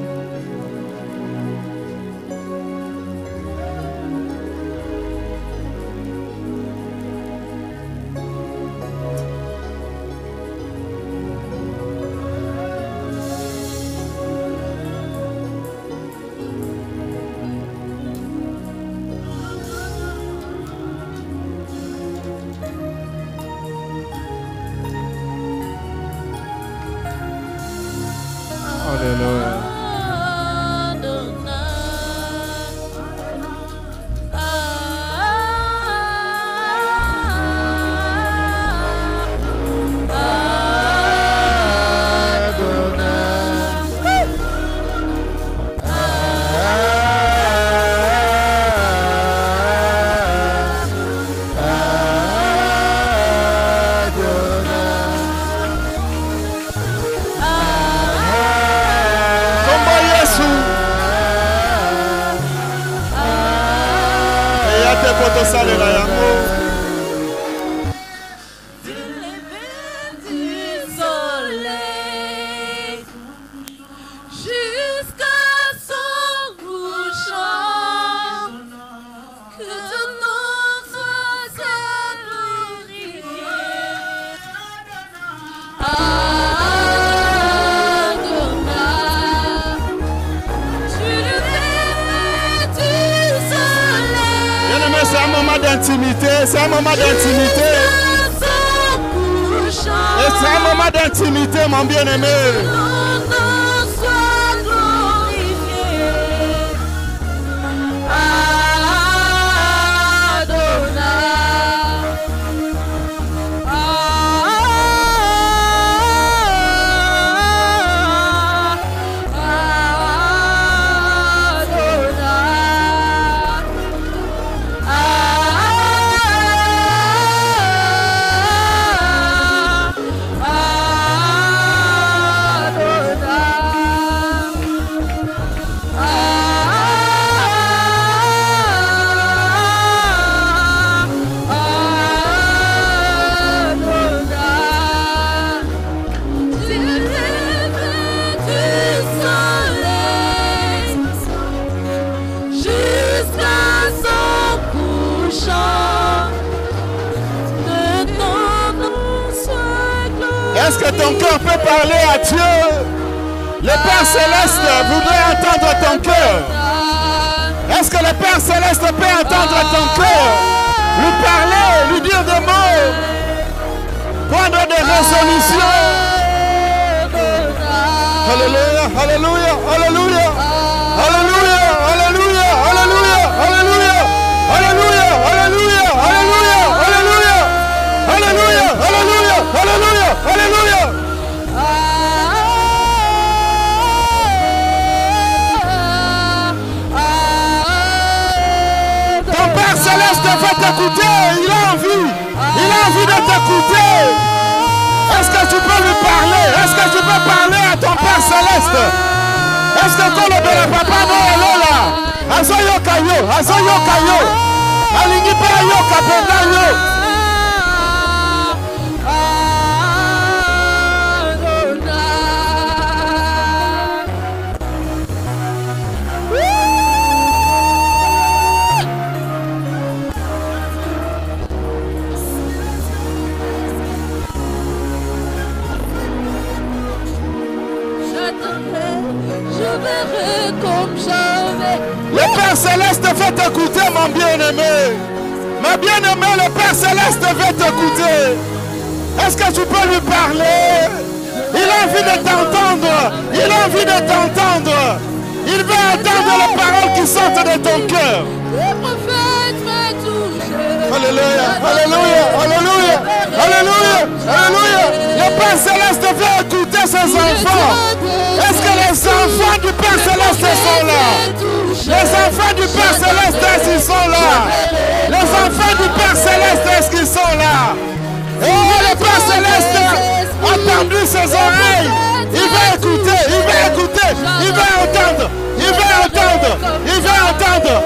C'est un moment d'intimité. Et c'est un moment d'intimité, mon bien-aimé. Est-ce que ton cœur peut parler à Dieu? Le Père Céleste voudrait entendre ton cœur. Est-ce que le Père Céleste peut entendre ton cœur? Lui parler, lui dire des mots, prendre des résolutions. Alléluia, alléluia, alléluia, alléluia, alléluia, alléluia, alléluia, alléluia, alléluia, alléluia, alléluia, alléluia, alléluia, alléluia, alléluia. Ton Père Céleste veut t'écouter, il a envie de t'écouter. Est-ce que tu peux lui parler? Est-ce que tu peux parler à ton Père Céleste? Est-ce que tu le bel papa Noël? Azoyoka yo, alingi pe yo kapenda yo. Céleste veut t'écouter, mon bien-aimé. Ma bien-aimée, le Père Céleste veut t'écouter. Est-ce que tu peux lui parler? Il a envie de t'entendre. Il a envie de t'entendre. Il veut entendre les paroles qui sortent de ton cœur. Alléluia, alléluia, alléluia, alléluia, alléluia. Le Père Céleste veut écouter ses enfants. Est-ce que les enfants du Père Céleste sont là? Les enfants du Père Céleste, est-ce qu'ils sont là? Les enfants du Père Céleste, est-ce qu'ils sont là? Oh, le Père Céleste a tendu ses oreilles. Il va écouter, il va écouter, il va entendre, il va entendre, il va entendre.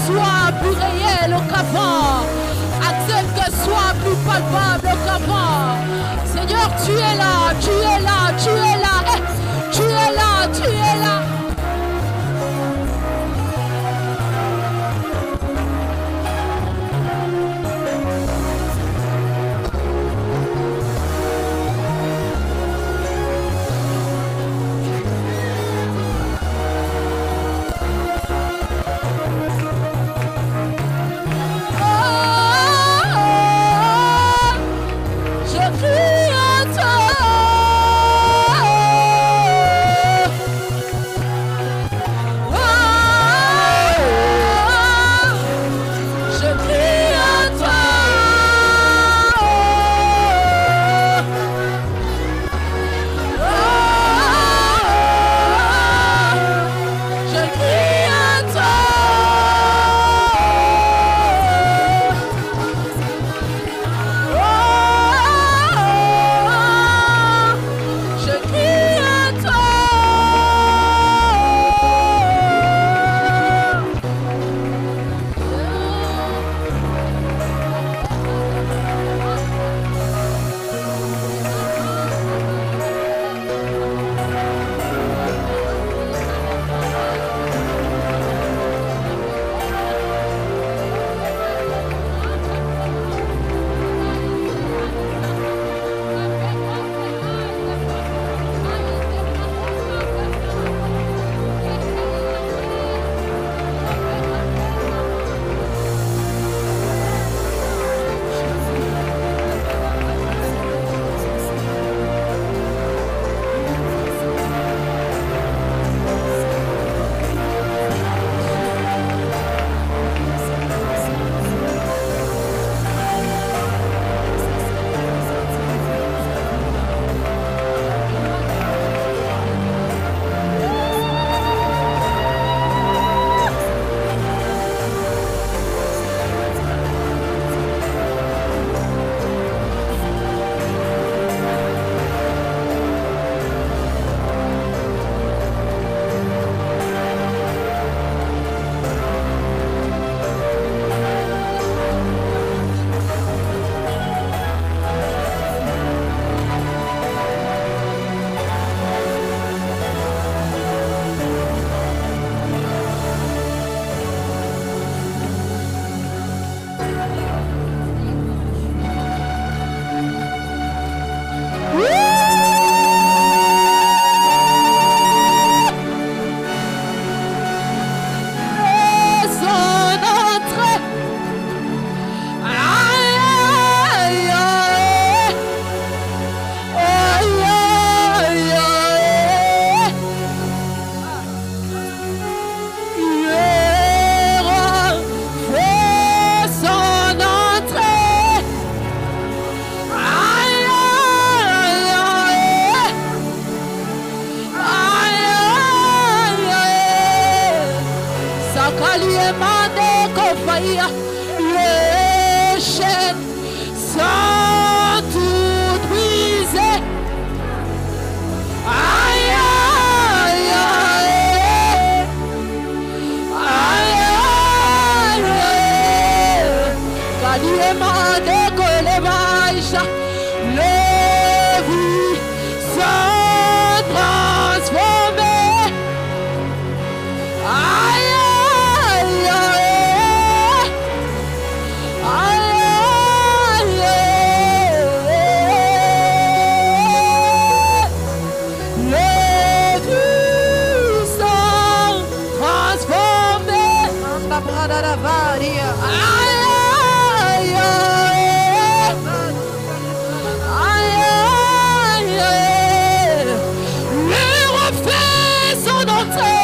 Soit plus réel qu'avant. Accepte que soit plus palpable qu'avant. Seigneur, tu es là, tu es là, tu es là, tu es là, tu es là. Les chaînes sont toutes brisées. Aïe, aïe, aïe, aïe, aïe, Kaliema de Kolevaïcha, les vies sont transformées. Aïe, aïe, aïe, aïe, aïe, les vies sont transformées. Aïe, aïe, aïe, aïe, les reflets sont entrés.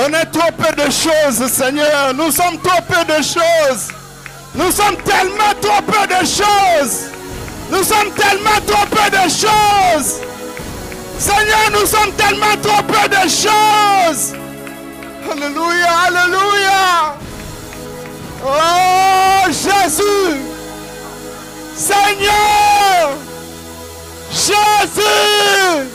On est trop peu de choses, Seigneur. Nous sommes trop peu de choses. Nous sommes tellement trop peu de choses. Nous sommes tellement trop peu de choses. Seigneur, nous sommes tellement trop peu de choses. Alléluia, alléluia. Oh Jésus. Seigneur. Jésus.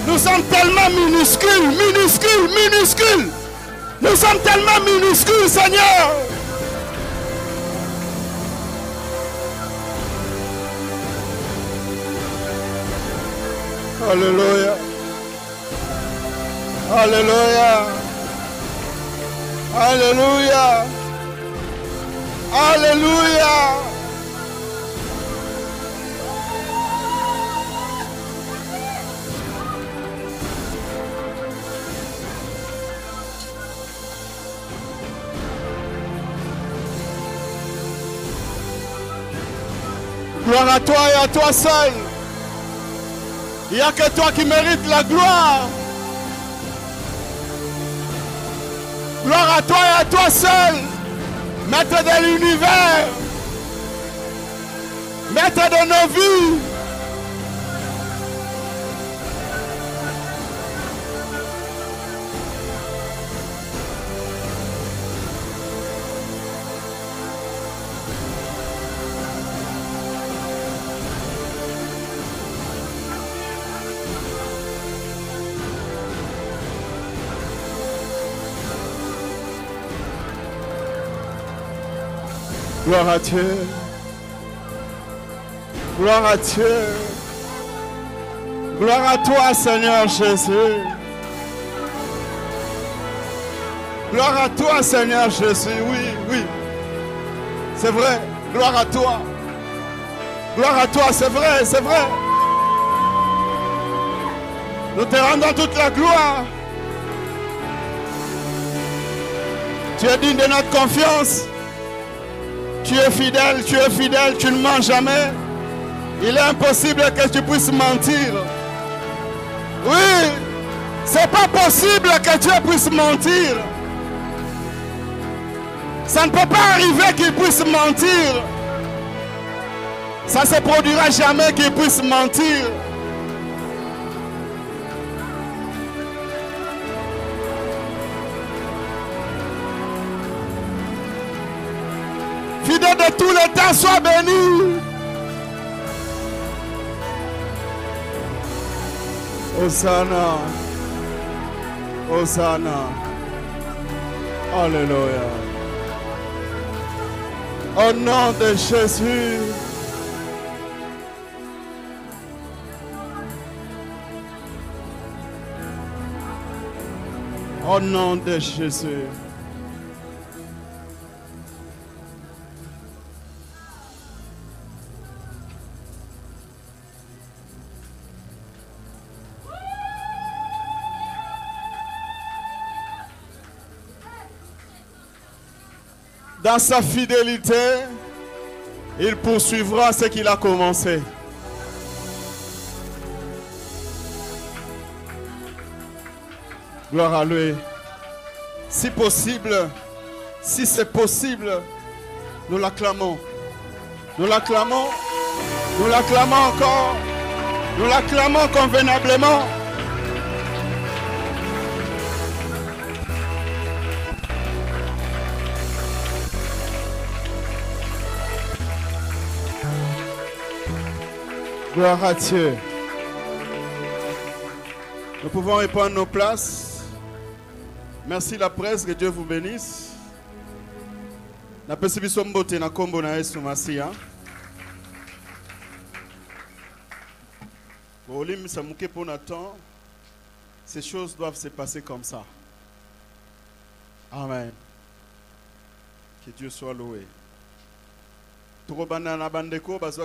Nous sommes tellement minuscules, minuscules, minuscules. Nous sommes tellement minuscules, Seigneur. Alléluia. Alléluia. Alléluia. Alléluia. Gloire à toi et à toi seul. Il n'y a que toi qui mérites la gloire. Gloire à toi et à toi seul. Maître de l'univers. Maître de nos vies. Gloire à Dieu. Gloire à Dieu. Gloire à toi, Seigneur Jésus. Gloire à toi, Seigneur Jésus. Oui, oui. C'est vrai. Gloire à toi. Gloire à toi, c'est vrai, c'est vrai. Nous te rendons toute la gloire. Tu es digne de notre confiance. Tu es fidèle, tu ne mens jamais. Il est impossible que tu puisses mentir. Oui, c'est pas possible que Dieu puisse mentir. Ça ne peut pas arriver qu'il puisse mentir. Ça ne se produira jamais qu'il puisse mentir. Fidèle de tous les temps, sois béni. Hosanna. Hosanna. Alléluia. Au nom de Jésus. Au nom de Jésus. Dans sa fidélité, il poursuivra ce qu'il a commencé. Gloire à lui. Si possible, si c'est possible, nous l'acclamons. Nous l'acclamons. Nous l'acclamons encore. Nous l'acclamons convenablement. Gloire à Dieu. Nous pouvons reprendre nos places. Merci la presse, que Dieu vous bénisse. Na pesi biso mbote na kombo na Yesu Masiya. Olim samuke pour Nathan. Ces choses doivent se passer comme ça. Amen. Que Dieu soit loué. Turobana na bandeko bazwa